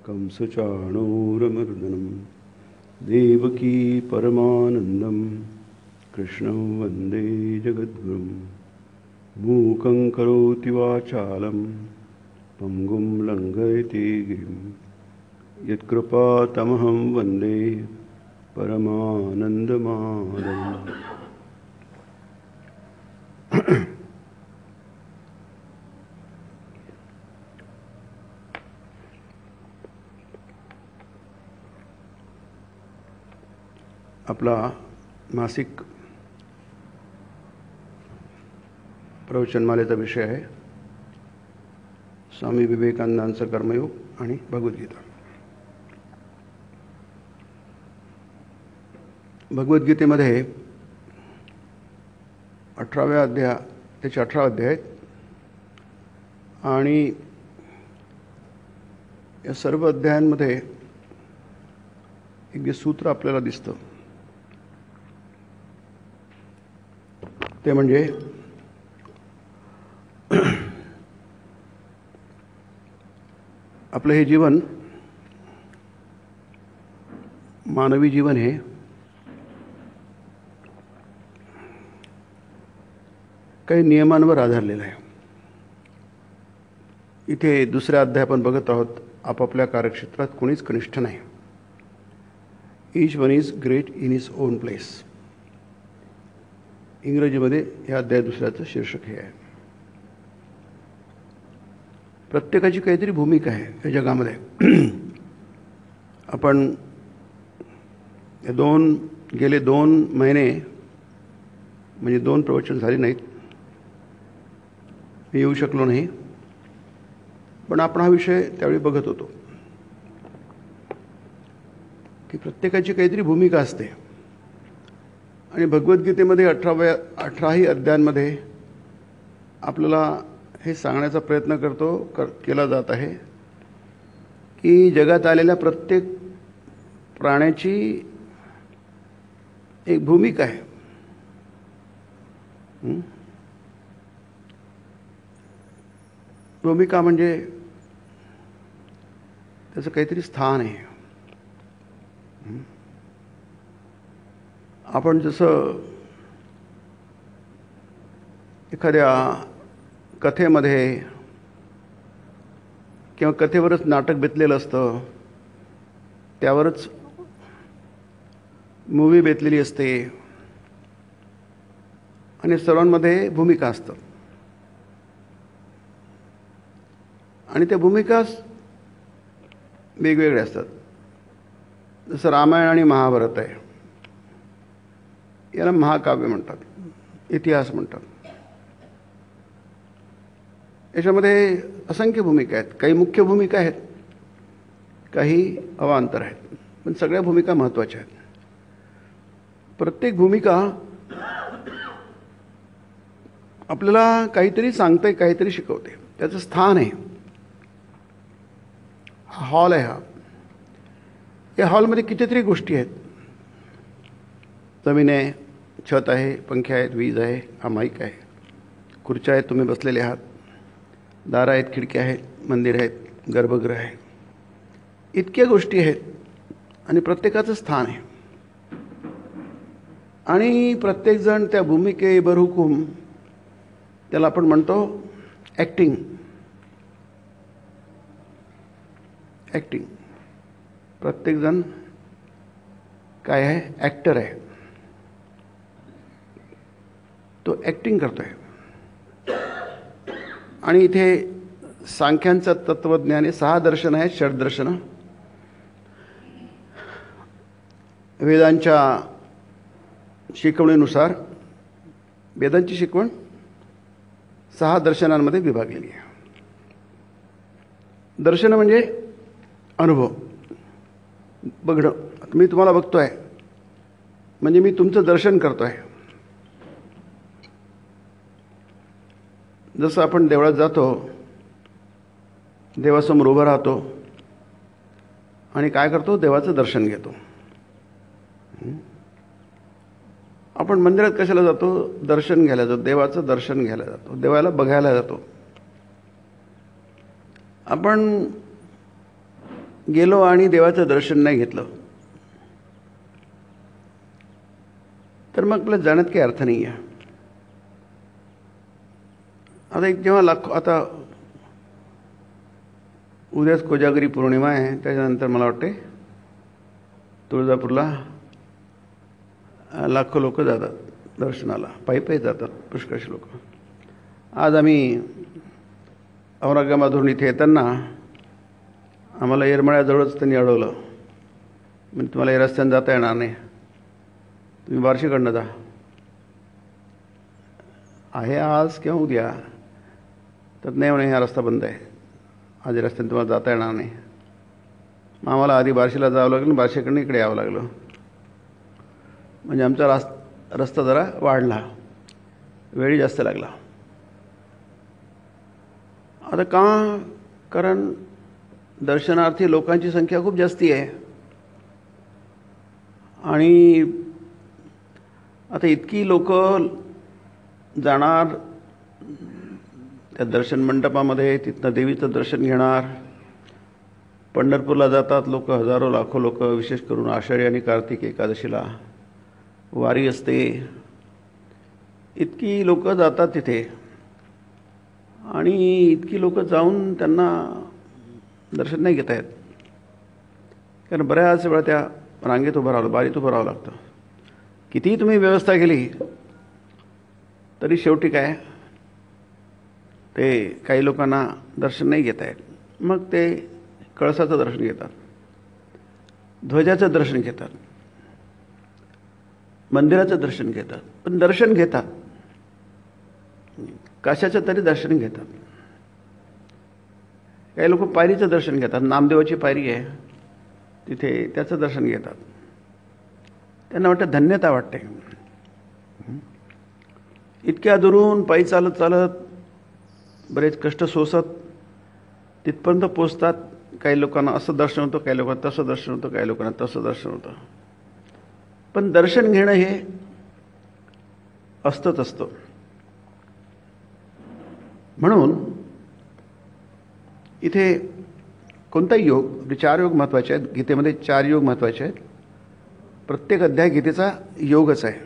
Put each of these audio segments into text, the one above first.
कंसचाणूरमर्दनं देवकी परमानन्दं कृष्णं वन्दे जगद्गुरुं मूकं करोति वाचालं पङ्गुं लङ्घयति गिरिं यत्कृपातमहं वन्दे परमानन्दमाधवम्। आपला मासिक प्रवचनमालेचा विषय आहे स्वामी विवेकानंदांचा कर्मयोग आणि भगवद्गीता. भगवद्गीतेमध्ये 18व्या अध्याय त्याचे 18 अध्याय आहेत आणि या सर्व अध्यायांमध्ये एक जे सूत्र आपल्याला दिसतं ते म्हणजे आपलं हे जीवन, मानवी जीवन हे काही नियमांवर आधारलेलं आहे. इथे दुसऱ्या अध्याय आपण बघत आहोत, आपापल्या कार्यक्षेत्रात कोणीच कनिष्ठ नाही. Each one is great in his on place. इंग्रजीमध्ये या अध्याय दुसऱ्याचं शीर्षक हे आहे. प्रत्येकाची काहीतरी भूमिका आहे या जगामध्ये. आपण गेले 2 महिने म्हणजे 2 प्रवचन झाली नाहीत, मी येऊ शकलो नाही, पण आपण हा विषय त्यावेळी बघत होतो की प्रत्येकाची काहीतरी भूमिका असते. आणि भगवद्गीतेमध्ये 18ही अध्यायांमध्ये आपल्याला हे सांगण्याचा प्रयत्न केला जात आहे की जगात आलेल्या प्रत्येक प्राण्याची एक भूमिका आहे. भूमिका म्हणजे त्याचं काहीतरी स्थान आहे. आपण जसं एखाद्या कथेमध्ये किंवा कथेवरच नाटक बेतलेलं असतं, त्यावरच मूवी बेतलेली असते आणि सर्वांमध्ये भूमिका असतात आणि त्या भूमिका वेगवेगळ्या असतात. जसं रामायण आणि महाभारत आहे, याला महाकाव्य म्हणतात, इतिहास म्हणतात. याच्यामध्ये असंख्य भूमिका आहेत. काही मुख्य भूमिका आहेत, काही अवांतर आहेत, पण सगळ्या भूमिका महत्त्वाच्या आहेत. प्रत्येक भूमिका आपल्याला काहीतरी सांगते, काहीतरी शिकवते. त्याचं स्थान आहे. हा हॉल आहे. या हॉलमध्ये कितीतरी गोष्टी आहेत. जमीन आहे, छत आहे, पंखे आहेत, वीज आहे, हा माईक आहे, खुर्च्या आहेत, तुम्ही बसलेले आहात, दारं आहेत, खिडक्या आहेत, मंदिर आहेत, गर्भगृह आहे. इतक्या गोष्टी आहेत आणि प्रत्येकाचं स्थान आहे. आणि प्रत्येकजण त्या भूमिकेवर हुकूम, त्याला आपण म्हणतो ॲक्टिंग. प्रत्येकजण काय आहे? ॲक्टर आहे. तो ॲक्टिंग करतो आहे. आणि इथे सांख्यांचं तत्त्वज्ञान आहे. 6 दर्शनं आहेत, षड्दर्शनं. वेदांच्या शिकवणीनुसार वेदांची शिकवण 6 दर्शनांमध्ये विभागलेली आहे. दर्शनं म्हणजे अनुभव, बघणं. मी तुम्हाला बघतो आहे म्हणजे मी तुमचं दर्शन करतो आहे. जसं आपण देवळात जातो, देवासमोर उभं राहतो आणि काय करतो? देवाचं दर्शन घेतो. आपण मंदिरात कशाला जातो? दर्शन घ्यायला जातो, देवाचं दर्शन घ्यायला जातो, देवाला बघायला जातो. आपण गेलो आणि देवाचं दर्शन नाही घेतलं तर मग आपल्याला जाण्यात काही अर्थ नाही आहे. आता एक जेव्हा आता उद्याच कोजागरी पौर्णिमा आहे, त्याच्यानंतर मला वाटते तुळजापूरला लाखो लोक जातात दर्शनाला, पायी जातात पुष्कळशी लोक. आज आम्ही औरंगाबादहून इथे येताना आम्हाला येरमाळ्याजवळच त्यांनी अडवलं. म्हणजे तुम्हाला या रस्त्याने जाता येणार नाही, तुम्ही बार्शीकडनं जा. आहे आज किंवा उद्या, तर नाही म्हणे हा रस्ता बंद आहे, आज या रस्त्याने तुम्हाला जाता येणार नाही. मग आम्हाला आधी बार्शीला जावं लागलं, बार्शीकडनं इकडे यावं लागलं. म्हणजे आमचा रस्ता जरा वाढला, वेळही जास्त लागला. आता का? कारण दर्शनार्थी लोकांची संख्या खूप जास्ती आहे. आणि आता इतकी लोक जाणार त्या दर्शन मंडपामध्ये, तिथनं देवीचं दर्शन घेणार. पंढरपूरला जातात लोक, हजारो लाखो लोक, विशेष करून आषाढी आणि कार्तिक एकादशीला वारी असते. इतकी लोक जातात तिथे आणि इतकी लोक जाऊन त्यांना दर्शन नाही घेता येत. कारण बऱ्याच वेळा त्या रांगेत उभं राहावं, बारीत उभं राहावं लागतं. कितीही तुम्ही व्यवस्था केली तरी शेवटी काय, ते काही लोकांना दर्शन नाही घेता येत. मग ते कळसाचं दर्शन घेतात, ध्वजाचं दर्शन घेतात, मंदिराचं दर्शन घेतात. पण दर्शन घेतात, कशाचं तरी दर्शन घेतात. काही लोक पायरीचं दर्शन घेतात, नामदेवाची पायरी आहे तिथे, त्याचं दर्शन घेतात. त्यांना वाटतं धन्यता वाटते. इतक्या दुरून पायी चालत चालत बरेच कष्ट सोसत तिथपर्यंत पोचतात. काही लोकांना असं दर्शन होतं, काही लोकांना तसं दर्शन होतं, काही लोकांना तसं दर्शन होतं. पण दर्शन घेणं हे असतं. म्हणून इथे कोणताही योग, 4 योग महत्त्वाचे आहेत. गीतेमध्ये 4 योग महत्त्वाचे आहेत. प्रत्येक अध्याय गीतेचा योगच आहे.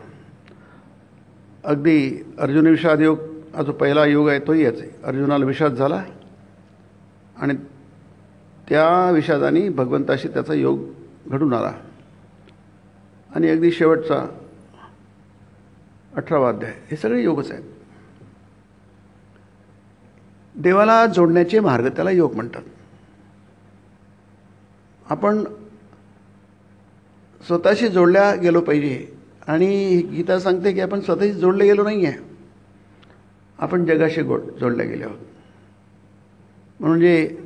अगदी अर्जुन विषाद योग हा जो पहिला योग आहे तोही याच आहे. अर्जुनाला विषाद झाला आणि त्या विषादाने भगवंताशी त्याचा योग घडून आला. आणि अगदी शेवटचा 18वा अध्याय, हे सगळे योगच आहेत. देवाला जोडण्याचे मार्ग त्याला योग म्हणतात. आपण स्वतःशी जोडल्या गेलो पाहिजे. आणि गीता सांगते की आपण स्वतःशी जोडले गेलो नाही आहे, आपण जगाशी जोडल्या गेले आहोत. म्हणजे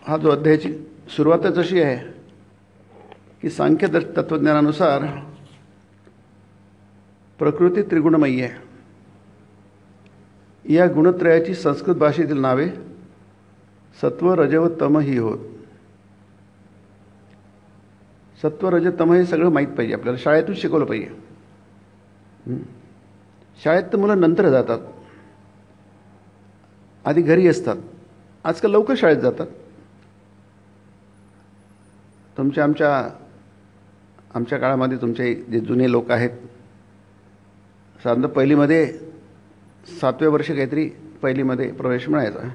हा जो अध्यायाची सुरुवातच अशी आहे की सांख्य तत्त्वज्ञानानुसार प्रकृती त्रिगुणमयी आहे. या गुणत्रयाची संस्कृत भाषेतील नावे सत्व, रज व तम ही होत. सत्व, रज, तम हे सगळं माहीत पाहिजे आपल्याला, शाळेतून शिकवलं पाहिजे. शाळेत तर मुलं नंतर जातात, आधी घरी असतात. आजकाल लवकर शाळेत जातात. आमच्या काळामध्ये तुमचे जे जुने लोक आहेत, साधारण पहिलीमध्ये 7व्या वर्षी काहीतरी पहिलीमध्ये प्रवेश मिळायचा.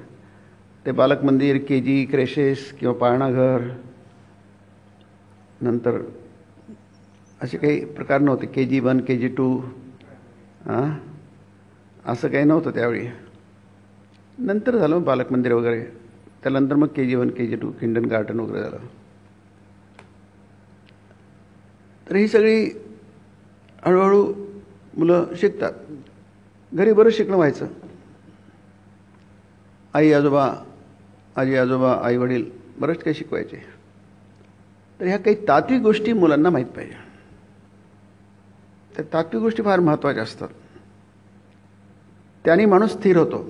ते बालक मंदिर, KG, क्रेशेस किंवा पाळणाघर, नंतर असे काही प्रकार नव्हते. KG1, KG2 असं काही नव्हतं त्यावेळी. नंतर झालं बालक मंदिर वगैरे, त्यानंतर मग KG1, KG2, किंडन गार्डन वगैरे झालं. तर ही सगळी हळूहळू मुलं शिकतात. घरी बरं शिकणं व्हायचं. आजी आजोबा, आई वडील बरंच काही शिकवायचे. तर ह्या काही तात्विक गोष्टी मुलांना माहीत पाहिजे. त्या तात्विक गोष्टी फार महत्त्वाच्या असतात. त्याने माणूस स्थिर होतो,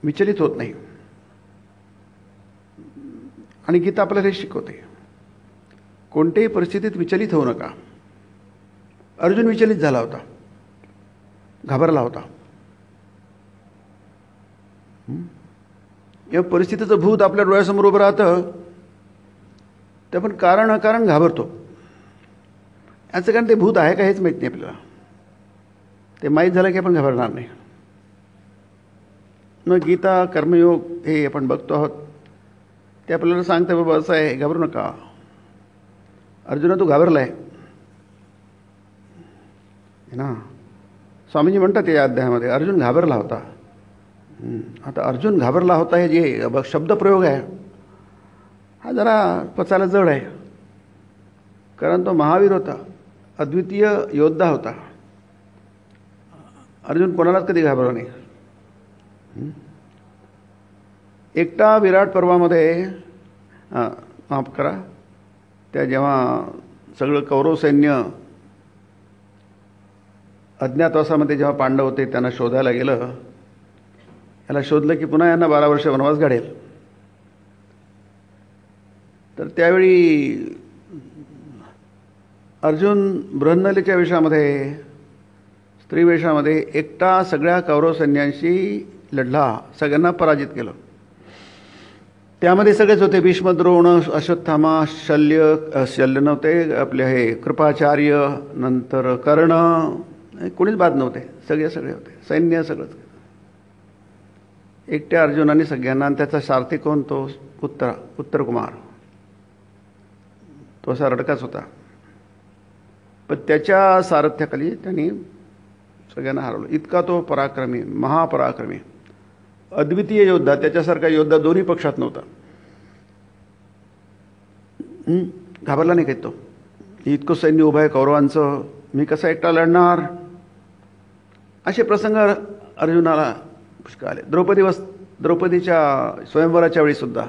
विचलित होत नाही. आणि गीता आपल्याला हे शिकवते, कोणत्याही परिस्थितीत विचलित होऊ नका. अर्जुन विचलित झाला होता, घाबरला होता. या परिस्थितीचं भूत आपल्या डोळ्यासमोर उभं राहतं ते आपण कारण अकारण घाबरतो. याचं कारण ते भूत आहे का हेच माहीत नाही आपल्याला. ते माहीत झालं की आपण घाबरणार नाही. मग गीता कर्मयोग हे आपण बघतो आहोत, ते आपल्याला सांगतं बाबा असं आहे, घाबरू नका. अर्जुना तू घाबरला आहे ना. स्वामीजी म्हणतात या अध्यायामध्ये अर्जुन घाबरला होता. आता अर्जुन घाबरला होता हे जे शब्दप्रयोग आहे हा जरा पचायला जड आहे, कारण तो महावीर होता, अद्वितीय योद्धा होता. अर्जुन कोणालाच कधी घाबरला नाही. एकटा विराट पर्वामध्ये माफ करा, त्या जेव्हा सगळं कौरव सैन्य अज्ञातवासामध्ये जेव्हा पांडव होते त्यांना शोधायला गेलं, याला शोधलं की पुन्हा यांना 12 वर्ष वनवास घडेल. तर त्यावेळी अर्जुन बृहन्नलीच्या वेशामध्ये, स्त्री वेशामध्ये एकटा सगळ्या कौरव सैन्यांशी लढला, सगळ्यांना पराजित केलं. त्यामध्ये सगळेच होते, भीष्म, द्रोण, अश्वत्थामा, शल्य नव्हते, आपले हे कृपाचार्य, नंतर कर्ण, कोणीच बाद नव्हते, सगळे होते, सैन्य सगळंच. एकट्या अर्जुनाने सगळ्यांना, आणि त्याचा सारथी कोण, तो उत्तर कुमार, तो असा रडकाच होता, पण त्याच्या सारथ्याखाली त्यांनी सगळ्यांना हरवलं. इतका तो पराक्रमी, महापराक्रमी, अद्वितीय योद्धा, त्याच्यासारखा योद्धा दोन्ही पक्षात नव्हता. घाबरला नाही काही तो. इतकं सैन्य उभं आहे कौरवांचं, मी कसा एकटा लढणार, असे प्रसंग अर्जुनाला पुष्कळ आले. द्रौपदीच्या स्वयंवराच्या वेळीसुद्धा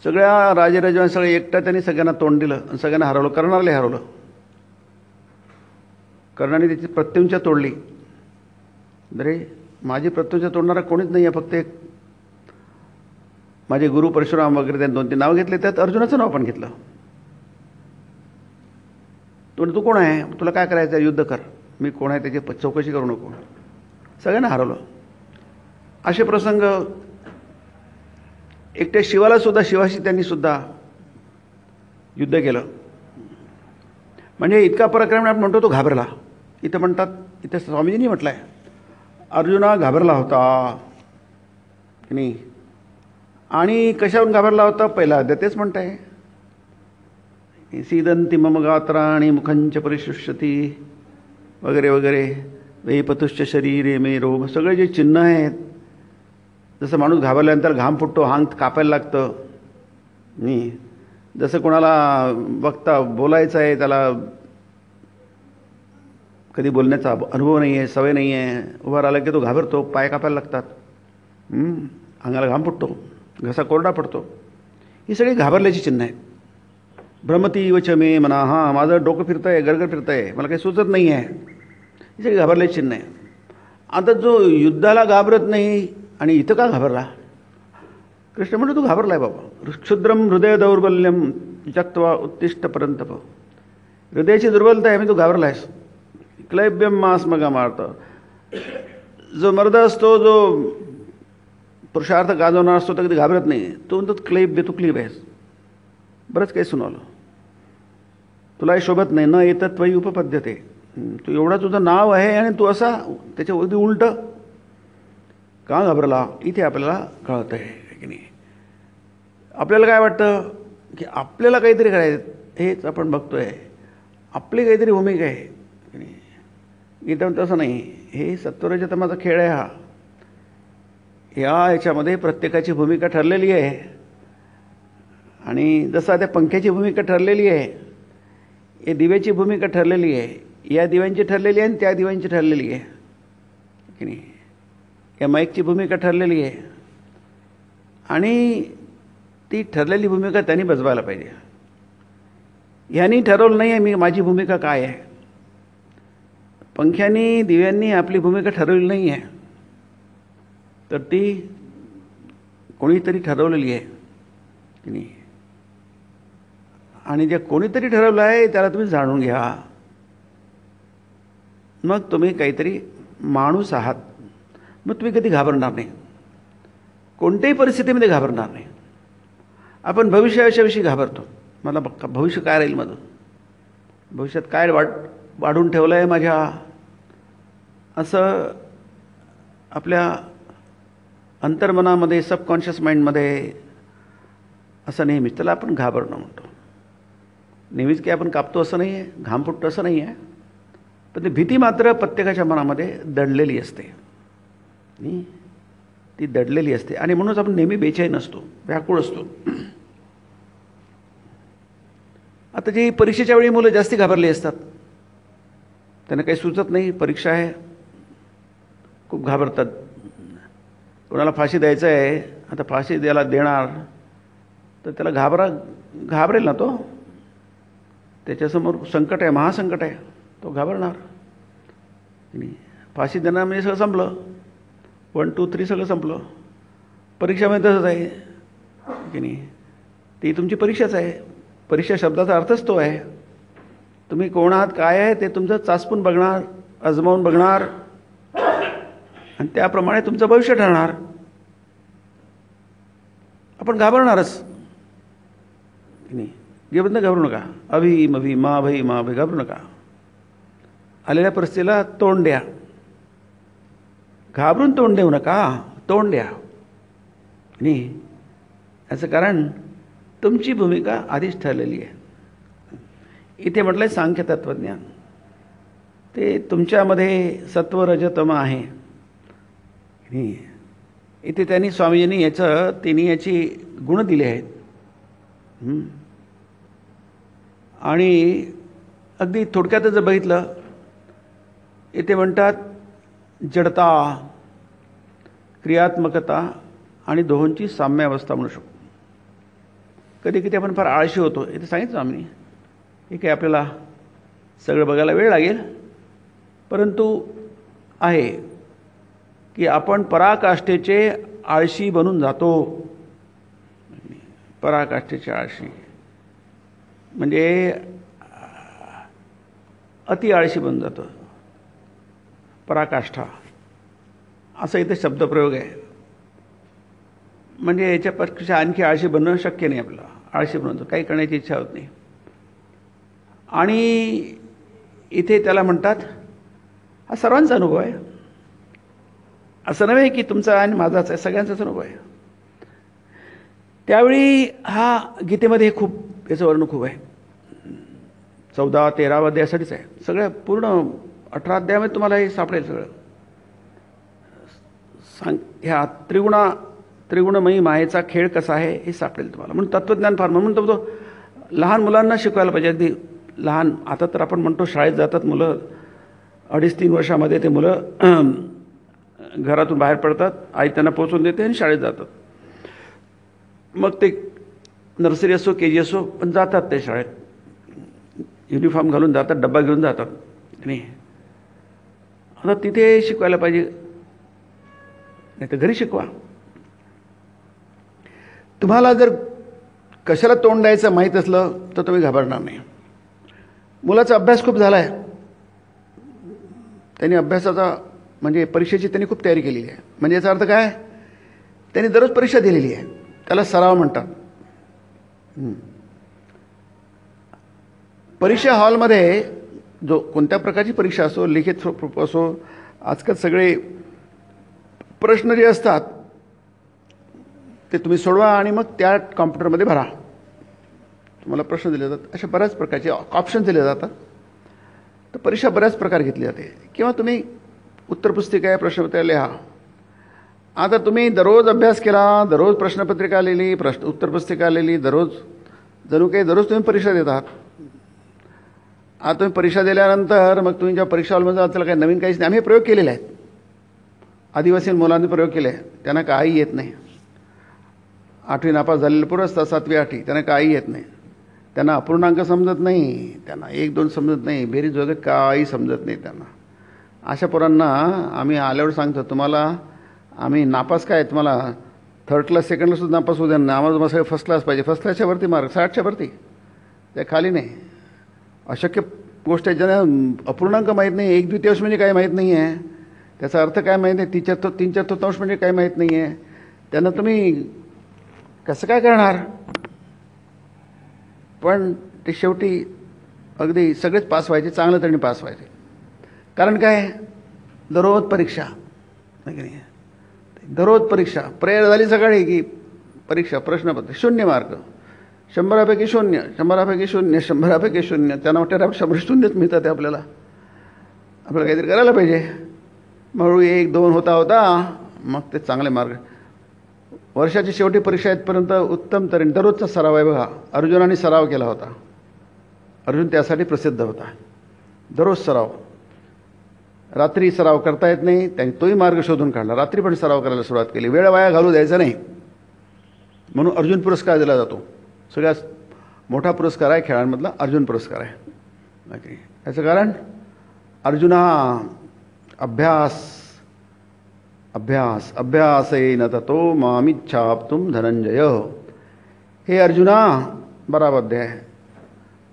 सगळ्या राजेराजांनी सगळे एकटा त्यांनी सगळ्यांना तोंड दिलं आणि सगळ्यांना हरवलं. कर्णाला हरवलं. कर्णाने त्याची प्रत्युंच्या तोडली. अरे माझी प्रत्युंच्या तोडणारा कोणीच नाही आहे, फक्त एक माझे गुरु परशुराम वगैरे, त्यांनी 2-3 नाव घेतले, त्यात अर्जुनाचं नाव पण घेतलं. तू कोण आहे, तुला काय करायचं आहे, युद्ध कर, मी कोण आहे त्याची चौकशी करू नको. सगळ्यांना हरवलं. असे प्रसंग एकट्या शिवाशी त्यांनी सुद्धा युद्ध केलं. म्हणजे इतका पराक्रमी आपण म्हणतो तो घाबरला. इथं म्हणतात, इथं स्वामीजींनी म्हटलं आहे अर्जुना घाबरला होता की नाही. आणि कशावरून घाबरला होता, पहिला अध्याय तेच म्हणत आहे, सीदंती मम गात्राणि मुखंच परिशुष्यती वगैरे वगैरे, वेपतुश्च शरीरे मे रोम, सगळे जे चिन्ह आहेत, जसं माणूस घाबरल्यानंतर घाम फुटतो, हांग कापायला लागतं नाही, जसं कोणाला वक्ता बोलायचं आहे, त्याला कधी बोलण्याचा अनुभव नाही आहे, सवय नाही आहे, उभा राहिला की तो घाबरतो, पाय कापायला लागतात, अंगाला घाम फुटतो, घसा कोरडा पडतो. ही सगळी घाबरल्याची चिन्ह आहेत. भ्रमती वच मे मना, हां माझं डोकं फिरतं आहे, गरगर फिरतं आहे, मला काही सुचत नाही आहे, ही सगळी घाबरल्याची चिन्ह आहे. आता जो युद्धाला घाबरत नाही आणि इथं का घाबरला, कृष्ण म्हणतो तू घाबरला आहे बाबा. क्षुद्रम हृदय दौर्बल्यम जक्त्वा उत्तिष्ठ परंतप, हृदयाची दुर्बलता आहे, मी तू घाबरला आहेस. क्लैब्यम मास मगा मारतं, जो मर्द असतो, जो पुरुषार्थ गाजवणार असतो, तर कधी घाबरत नाही. तो म्हणतो क्लैब्य, तू क्लीब आहेस. बरंच काही सुनावलं, तुला हे शोभत नाही, न येतं त्वयी उपपद्यते, तू एवढा तुझं नाव आहे आणि तू असा त्याच्या अगदी उलट का घाबरला. इथे आपल्याला कळतं आहे की नाही. आपल्याला काय वाटतं की आपल्याला काहीतरी करायचं, हेच आपण बघतोय, आपली काहीतरी भूमिका आहे की नाही. गीता तसं नाही, हे सत्वरजतमाचा खेळ आहे हा. याच्यामध्ये प्रत्येकाची भूमिका ठरलेली आहे, आणि जसं त्या पंख्याची भूमिका ठरलेली आहे, या दिव्याची भूमिका ठरलेली आहे, या दिव्यांची ठरलेली आहे आणि त्या दिव्यांची ठरलेली आहे की नाही. या माईकची भूमिका ठरलेली आहे, आणि ती ठरलेली भूमिका त्यांनी बजवायला पाहिजे. ह्यांनी ठरवलं नाही आहे मी माझी भूमिका काय आहे. पंख्यांनी दिव्यांनी आपली भूमिका ठरवली नाही आहे, तर ती कोणीतरी ठरवलेली आहे की नाही. आणि जे कोणीतरी ठरवलं आहे त्याला तुम्ही जाणून घ्या, मग तुम्ही काहीतरी माणूस आहात, मग तुम्ही कधी घाबरणार नाही, कोणत्याही परिस्थितीमध्ये घाबरणार नाही. आपण भविष्याविषयी घाबरतो. मला भविष्य काय राहील माझं, भविष्यात काय वाढून ठेवलं आहे माझ्या, असं आपल्या अंतर्मनामध्ये सबकॉन्शियस माइंडमध्ये असं नेहमीच त्याला आपण घाबरणं म्हणतो. नेहमीच की आपण कापतो असं नाही आहे, घाम फुटतो असं नाही आहे, पण ती भीती मात्र प्रत्येकाच्या मनामध्ये दडलेली असते. ती दडलेली असते आणि म्हणूनच आपण नेहमी बेचैन असतो, व्याकुळ असतो. आता जी परीक्षेच्या वेळी मुलं जास्ती घाबरली असतात, त्यांना काही सुचत नाही, परीक्षा आहे, खूप घाबरतात. कोणाला फाशी द्यायचं आहे, आता फाशी द्यायला देणार तर त्याला घाबरेल ना, तो त्याच्यासमोर संकट आहे, महासंकट आहे, तो घाबरणार. फाशी देणार म्हणजे सगळं संपलं, 1 2 3 सगळं संपलं. परीक्षामध्ये तसंच आहे की नाही, ती तुमची परीक्षाच आहे. परीक्षा शब्दाचा अर्थच तो आहे. तुम्ही कोण आहात, काय आहे ते तुमचं चाचपून बघणार, आजमावून बघणार आणि त्याप्रमाणे तुमचं भविष्य ठरणार. आपण घाबरणारच की नाही, घाबरू नका. अभी मभी मा भाई घाबरू नका. आलेल्या परिस्थितीला तोंड द्या, घाबरून तोंड देऊ नका, तोंड द्या. नाही याचं कारण तुमची भूमिका आधीच ठरलेली आहे. इथे म्हटलं आहे सांख्य तत्त्वज्ञान, ते तुमच्यामध्ये सत्व रजतम आहे. इथे त्यांनी स्वामीजींनी तिन्ही याची गुण दिले आहेत. आणि अगदी थोडक्यातच जर बघितलं, इथे म्हणतात जडता, क्रियात्मकता आणि दोहोंची साम्यावस्था म्हणू शकतो. कधी कधी आपण फार आळशी होतो, इथे सांगितलं आम्ही, ठीक आहे आपल्याला सगळं बघायला वेळ लागेल, परंतु आहे की आपण पराकाष्ठेचे आळशी बनून जातो. पराकाष्ठेचे आळशी म्हणजे अति आळशी बनून जातो. पराकाष्ठा असा इथे शब्दप्रयोग आहे. म्हणजे याच्यापेक्षा आणखी आळशी बनणं शक्य नाही. आपल्याला आळशी बनवतो, काही करण्याची इच्छा होत नाही. आणि इथे त्याला म्हणतात, हा सर्वांचा अनुभव आहे, असं नव्हे की तुमचा आणि माझाच आहे, सगळ्यांचाच अनुभव आहे. त्यावेळी हा गीतेमध्ये खूप याचं वर्णन खूप आहे. 14 13 अध्यायासाठीच आहे. सगळं पूर्ण 18 अध्यायामध्ये तुम्हाला हे सापडेल सगळं. ह्या त्रिगुणमयी मायेचा खेळ कसा आहे हे सापडेल तुम्हाला. म्हणून तत्त्वज्ञान फार म्हणून तो लहान मुलांना शिकवायला पाहिजे. अगदी लहान, आता तर आपण म्हणतो शाळेत जातात मुलं, 2.5-3 वर्षामध्ये ते मुलं घरातून बाहेर पडतात, आई त्यांना पोचवून देते आणि शाळेत जातात. मग ते नर्सरी असो KG असो, पण जातात ते शाळेत, युनिफॉर्म घालून जातात, डब्बा घेऊन जातात. नाही आता तिथे शिकवायला पाहिजे, नाही तर घरी शिकवा. तुम्हाला जर कशाला तोंड द्यायचं माहीत असलं तर तुम्ही घाबरणार नाही. मुलाचा अभ्यास खूप झाला आहे, त्यांनी अभ्यासाचा म्हणजे परीक्षेची त्यांनी खूप तयारी केलेली आहे. म्हणजे याचा अर्थ काय, त्यांनी दररोज परीक्षा दिलेली आहे, त्याला सराव म्हणतात. परीक्षा हॉलमध्ये जो कोणत्या प्रकारची परीक्षा असो, लिखित स्वरूप असो, आजकाल सगळे प्रश्न जे असतात ते तुम्ही सोडवा आणि मग त्या कॉम्प्युटरमध्ये भरा. तुम्हाला प्रश्न दिले जातात, अशा बऱ्याच प्रकारचे ऑप्शन दिले जातात. तर परीक्षा बऱ्याच प्रकार घेतली जाते. किंवा तुम्ही उत्तरपुस्तिका आहे, प्रश्नपत्रिका लिहा. आता तुम्ही दररोज अभ्यास केला, दररोज प्रश्नपत्रिका लिहिली, उत्तरपुस्तिका लिहिली, दररोज जणू काही दररोज तुम्ही परीक्षा देत आहात. आता तुम्ही परीक्षा दिल्यानंतर मग तुम्ही जेव्हा परीक्षा हॉलमध्ये जाल, त्याला काही नवीन काहीच नाही. आम्ही हे प्रयोग केलेले आहेत, आदिवासी मुलांनी प्रयोग केले. त्यांना काही येत नाही. 8वी नापास झालेले पोरं असतात, 7वी 8वी, त्यांना काही येत नाही. त्यांना अपूर्णांक समजत नाही, त्यांना 1 2 समजत नाही, बेरीज वगैरे काही समजत नाही त्यांना. अशा पोरांना आम्ही आल्यावर सांगतो, तुम्हाला आम्ही नापास काय, तुम्हाला 3rd क्लास 2nd क्लाससुद्धा नापास होऊ द्या ना, आम्हाला तुम्हाला सगळे फर्स्ट क्लास पाहिजे. फर्स्ट क्लासच्या वरती मार्क, 60च्या वरती, त्या खाली नाही. अशक्य गोष्ट आहे. ज्यांना अपूर्णांक माहीत नाही, 1/2 म्हणजे काही माहीत नाही आहे, त्याचा अर्थ काय माहीत नाही, 3/4 म्हणजे काही माहीत नाही आहे, त्यांना तुम्ही कसं काय करणार. पण ते शेवटी अगदी सगळेच पास व्हायचे, चांगलं तरी पास व्हायचे. कारण काय, दररोज परीक्षा आहे की नाही, दररोज परीक्षा. प्रेयर झाली सकाळी की परीक्षा, प्रश्नपत्र, 0 मार्क, 100पैकी 0, 100पैकी 0, 100पैकी 0. त्यांना वाटतं 100 शून्यच मिळतात आपल्याला, आपल्याला काहीतरी करायला पाहिजे. मग 1, 2 होता होता मग ते चांगले मार्क. वर्षाची शेवटी परीक्षा येतपर्यंत उत्तम तऱ्हेने दररोजचा सराव आहे बघा. अर्जुनाने सराव केला होता. अर्जुन त्यासाठी प्रसिद्ध होता. दररोज सराव. रात्री सराव करता येत नाही, त्यांनी तोही मार्ग शोधून काढला. रात्री पण सराव करायला सुरुवात केली. वेळ वाया घालू द्यायचा नाही म्हणून अर्जुन पुरस्कार दिला जातो. सगळ्यात मोठा पुरस्कार आहे खेळांमधला अर्जुन पुरस्कार आहे. याचं कारण अर्जुना अभ्यास अभ्यास अभ्यासेन ततो मामिच्छाप्तुम धनंजय. हे अर्जुना, बराबर आहे,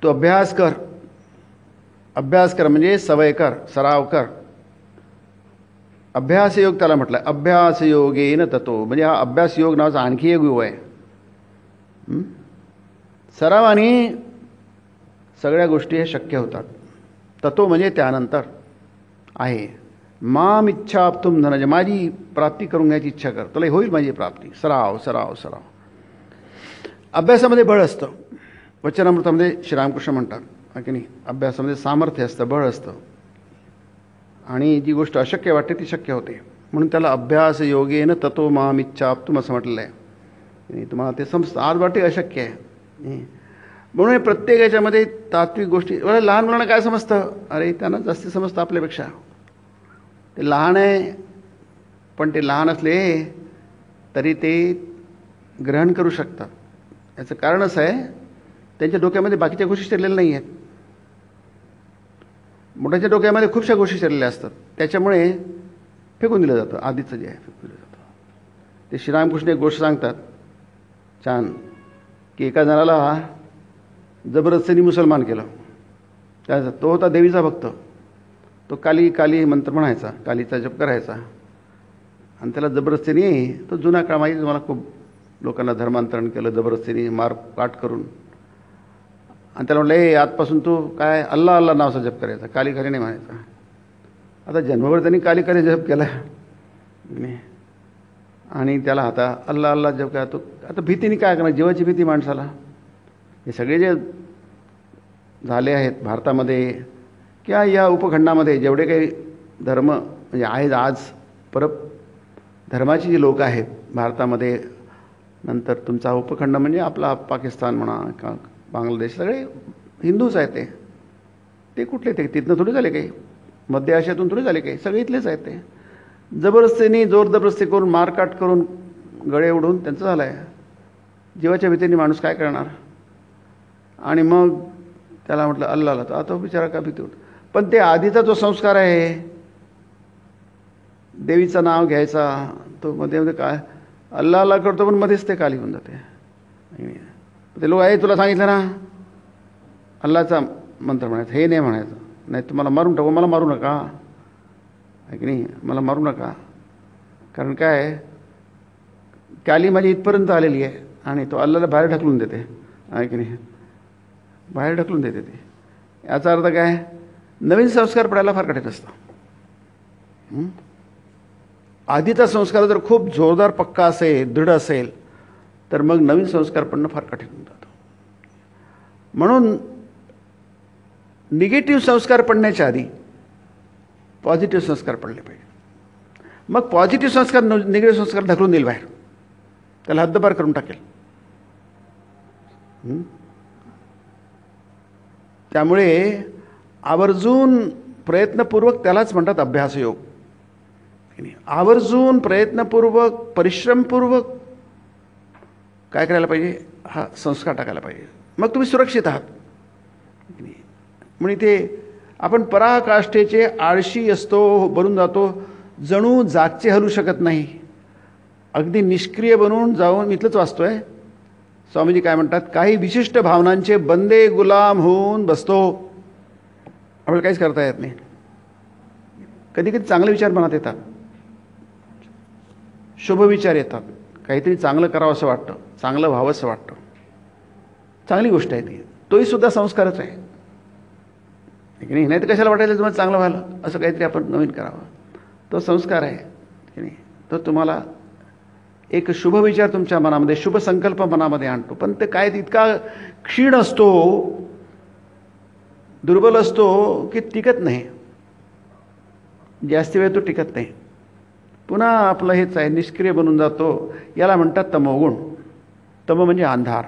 तू अभ्यास कर. अभ्यास कर म्हणजे सवय कर, सराव कर. अभ्यासयोग त्याला म्हटलं. अभ्यासयोगेन ततो म्हणजे हा अभ्यासयोग नावाचा आणखी एक योग आहे. सरावाने सगळ्या गोष्टी हे शक्य होतात. ततो म्हणजे त्यानंतर आहे. माम इच्छाप्तुम धनंजय, माझी प्राप्ती करून घ्यायची इच्छा कर, तुला होईल माझी प्राप्ती. सराव सराव सराव. अभ्यासामध्ये बळ असतं. वचनामृतामध्ये श्रीरामकृष्ण म्हणतात की नाही, अभ्यासामध्ये सामर्थ्य असतं, बळ असतं, आणि जी गोष्ट अशक्य वाटते ती शक्य होते. म्हणून त्याला अभ्यास योगेन ततो माम इच्छाप्तुम असं म्हटलेलं आहे. तुम्हाला ते समजतं. आज वाटते अशक्य आहे म्हणून हे प्रत्येक याच्यामध्ये तात्विक गोष्टी. लहान मुलांना काय समजतं, अरे त्यांना जास्त समजतं आपल्यापेक्षा. ते लहान आहे पण ते लहान असले तरी ते ग्रहण करू शकतात. याचं कारण असं आहे, त्यांच्या डोक्यामध्ये बाकीच्या गोष्टी शिरलेल्या नाही आहेत. मोठ्याच्या डोक्यामध्ये खूपशा गोष्टी शिरलेल्या असतात, त्याच्यामुळे फेकून दिलं जातं. आधीचं जे आहे फेकून दिलं जातं. ते श्रीरामकृष्ण एक गोष्ट सांगतात छान, की एका जणाला जबरदस्तीने मुसलमान केलं. त्याचा तो होता देवीचा भक्त. तो काली काली मंत्र म्हणायचा, कालीचा जप करायचा, आणि त्याला जबरदस्तीने, तो जुना काळ माहिती तुम्हाला, खूप लोकांना धर्मांतरण केलं जबरदस्तीने, मार काट करून. आणि त्याला म्हटलं, ए आजपासून तू काय अल्ला अल्ला नावाचा जप करायचा, काली काली नाही म्हणायचा. आता जन्मभर त्यांनी काली काली जप केला आणि त्याला आता अल्ला अल्ला जप करा. तो आता भीतीने काय करणार, जीवाची भीती माणसाला. हे सगळे जे झाले आहेत भारतामध्ये किंवा या उपखंडामध्ये जेवढे काही धर्म म्हणजे आहेत आज, धर्माची जी लोक आहेत भारतामध्ये, नंतर तुमचा उपखंड म्हणजे आपला पाकिस्तान म्हणा का बांगलादेश, सगळे हिंदूच आहेत. ते कुठले ते तिथनं थोडी झाले काही, मध्य आशियातून थोडी झाले काही, सगळे इथलेच आहेत. ते जबरदस्तीने जोर जबरदस्ती करून मारकाट करून गळे उडून त्यांचं झालं आहे. जीवाच्या भीतीने माणूस काय करणार. आणि मग त्याला म्हटलं अल्लाला, तर आता बिचारा का भीती उठ. पण ते आधीचा जो संस्कार आहे, देवीचं नाव घ्यायचा, तो मध्ये मध्ये काय अल्ला अल्ला करतो पण मध्येच ते काली होऊन जाते. ते लोक आहे, तुला सांगितलं ना अल्लाचा मंत्र म्हणायचं, हे नाही म्हणायचं, नाही तुम्हाला मारून टाकू, मला मारू नका, आहे की नाही, मला मारू नका. कारण काय, काली माझी इथपर्यंत आलेली आहे आणि तो अल्लाला बाहेर ढकलून देते, आहे की नाही, बाहेर ढकलून देते ते. याचा अर्थ काय, नवीन संस्कार पडायला फार कठीण असतं. आधीचा संस्कार जर खूप जोरदार पक्का असेल, दृढ असेल, तर मग नवीन संस्कार पडणं फार कठीण होऊन जातं. म्हणून निगेटिव्ह संस्कार पडण्याच्या आधी पॉझिटिव्ह संस्कार पडले पाहिजे. मग पॉझिटिव्ह संस्कार निगेटिव्ह संस्कार ढकलून देईल बाहेर, त्याला हद्दपार करून टाकेल. त्यामुळे आवर्जून प्रयत्नपूर्वक, त्यालाच म्हणतात अभ्यासयोग. आवर्जून प्रयत्नपूर्वक परिश्रमपूर्वक काय करायला पाहिजे, हा संस्कार टाकायला पाहिजे. मग तुम्ही सुरक्षित आहात. म्हणून इथे आपण पराकाष्ठेचे आळशी असतो, बनून जातो, जणू जागचे हलू शकत नाही, अगदी निष्क्रिय बनून जाऊन. इथलंच वाचतोय स्वामीजी काय म्हणतात, काही विशिष्ट भावनांचे बंदे गुलाम होऊन बसतो. आपल्याला काहीच करता येत नाही. कधी कधी चांगले विचार मनात येतात, शुभ विचार येतात, काहीतरी चांगलं करावं असं वाटतं, चांगलं व्हावं असं वाटतं, चांगली गोष्ट आहे ती. तोही सुद्धा संस्कारच आहे की नाही. नाही तर कशाला वाटायला तुम्हाला चांगलं व्हायला, असं काहीतरी आपण नवीन करावं, तो संस्कार आहे की नाही. तो तुम्हाला एक शुभ विचार तुमच्या मनामध्ये, शुभ संकल्प मनामध्ये आणतो. पण ते काय इतका क्षीण असतो, दुर्बल असतो की टिकत नाही, जास्ती वेळ तो टिकत नाही. पुन्हा आपलं हेच आहे, निष्क्रिय बनून जातो. याला म्हणतात तमोगुण. तम म्हणजे अंधार.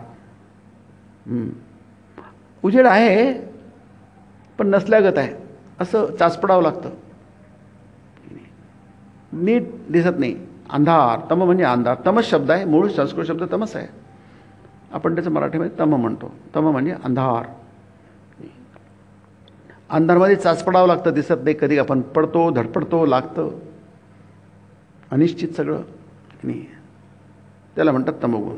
उजेड आहे पण नसल्यागत आहे, असं चाचपडावं लागतं, नीट दिसत नाही. अंधार, तम म्हणजे अंधार. तमस शब्द आहे, मूळ संस्कृत शब्द तमस आहे, आपण त्याचं मराठीमध्ये तम म्हणतो. तम म्हणजे अंधार. अंधारमध्ये चाचपडावं लागतं, दिसत नाही. कधी आपण पडतो, धडपडतो, लागतं, अनिश्चित सगळं नाही. त्याला म्हणतात तमोगुण.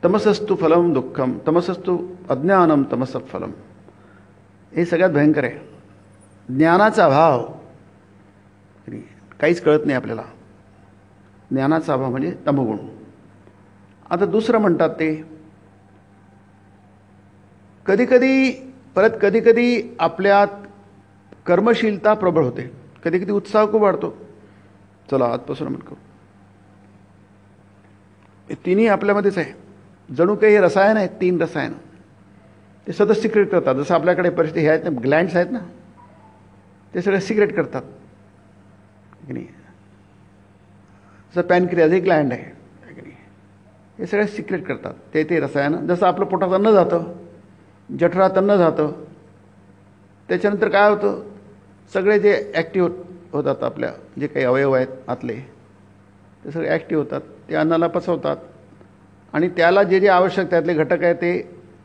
तमसस्तु फलम दुःखम, तमसस्तु अज्ञानम तमस फलम. हे सगळ्यात भयंकर आहे. ज्ञानाचा अभाव, काहीच कळत नाही आपल्याला. ज्ञानाचा अभाव म्हणजे तमोगुण. आता दुसरं म्हणतात ते कधीकधी, परत कधीकधी आपल्यात कर्मशीलता प्रबळ होते, कधीकधी उत्साह खूप वाढतो. चला आजपासून आपण करू. हे तिन्ही आपल्यामध्येच आहे. जणू काही रसायन आहेत, 3 रसायन. ते सतत सिक्रेट करतात. जसं आपल्याकडे परिस्थिती हे आहेत ना, ग्लँड्स आहेत ना, ते सगळे सिक्रेट करतात की नाही. जसं पॅनक्रियाज एक ग्लँड आहे की नाही, हे सगळे सिक्रेट करतात ते रसायन. जसं आपलं पोटात अन्न जातं, जठरात अन्न जातं, त्याच्यानंतर काय होतं, सगळे जे ॲक्टिव्ह होतात, आपल्या जे काही अवयव आहेत आतले, ते सगळे ॲक्टिव्ह होतात. ते अन्नाला पचवतात आणि त्याला जे जे आवश्यक त्यातले घटक आहेत ते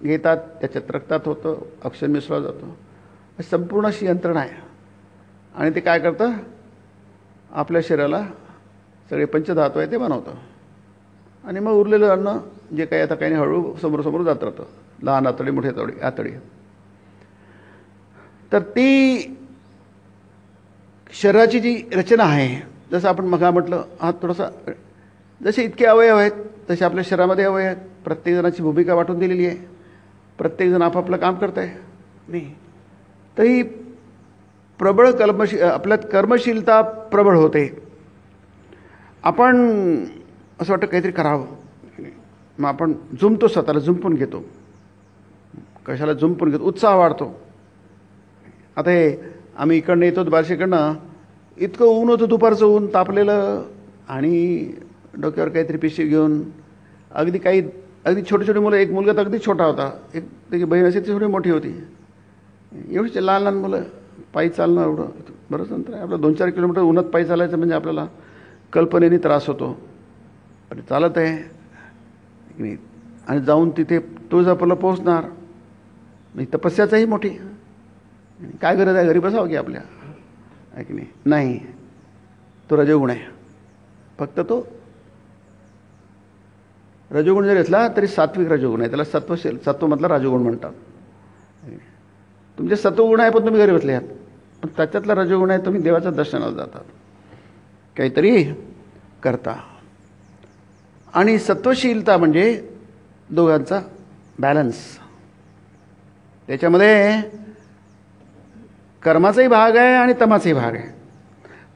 घेतात, त्याच्यात रक्तात होतं, ऑक्सिजन मिसळला जातो. संपूर्ण अशी यंत्रणा आहे. आणि ते काय करतं, आपल्या शरीराला सगळे पंचधातू आहे ते बनवतं. आणि मग उरलेलं अन्न जे काही आता काही हळू समोर जात राहतं, लहान आतडी, मोठी आतडी. तर ती शरीराची जी रचना आहे, जसं आपण मगा म्हटलं, हा थोडासा, जसे इतके अवयव आहेत तसे आपल्या शरीरामध्ये अवयव आहेत. प्रत्येकजणाची भूमिका वाटून दिलेली आहे, प्रत्येकजण आपापलं काम करत आहे नाही. तरी प्रबळ आपल्यात कर्मशीलता प्रबळ होते. आपण असं वाटतं काहीतरी करावं, मग आपण जुंपतो, स्वतःला जुंपून घेतो. कशाला जुंपून घेतो, उत्साह वाढतो. आता हे आम्ही इकडनं येतो बारशेकडनं, इतकं ऊन होतं, दुपारचं ऊन तापलेलं, आणि डोक्यावर काहीतरी पिशवी घेऊन, अगदी छोटे छोटे मुलं, एक मुलगा तर अगदी छोटा होता, एक त्याची बहीण अशी ती थोडी मोठी होती, एवढीच लहान लहान मुलं पायी चालणं, एवढं बरंच अंतर आहे. आपलं 2-4 किलोमीटर उन्हात पायी चालायचं म्हणजे आपल्याला कल्पनेने त्रास होतो. पण चालत आहे नाही. आणि जाऊन तिथे तुळजापूरला पोहोचणार, म्हणजे तपस्याचाही मोठी. काय गरज आहे, घरी बसावं की आपल्या, आहे की नाही. नाही, तो रजोगुण आहे. फक्त तो रजोगुण जरी असला तरी सात्विक रजोगुण आहे, त्याला सत्वमधला रजोगुण म्हणतात. तुमचे सत्वगुण आहे पण तुम्ही घरी बसले आहात, पण त्याच्यातला रजोगुण आहे, तुम्ही देवाच्या दर्शनाला जातात, काहीतरी करता. आणि सत्वशीलता म्हणजे दोघांचा बॅलन्स. त्याच्यामध्ये कर्माचाही भाग आहे आणि तमाचाही भाग आहे.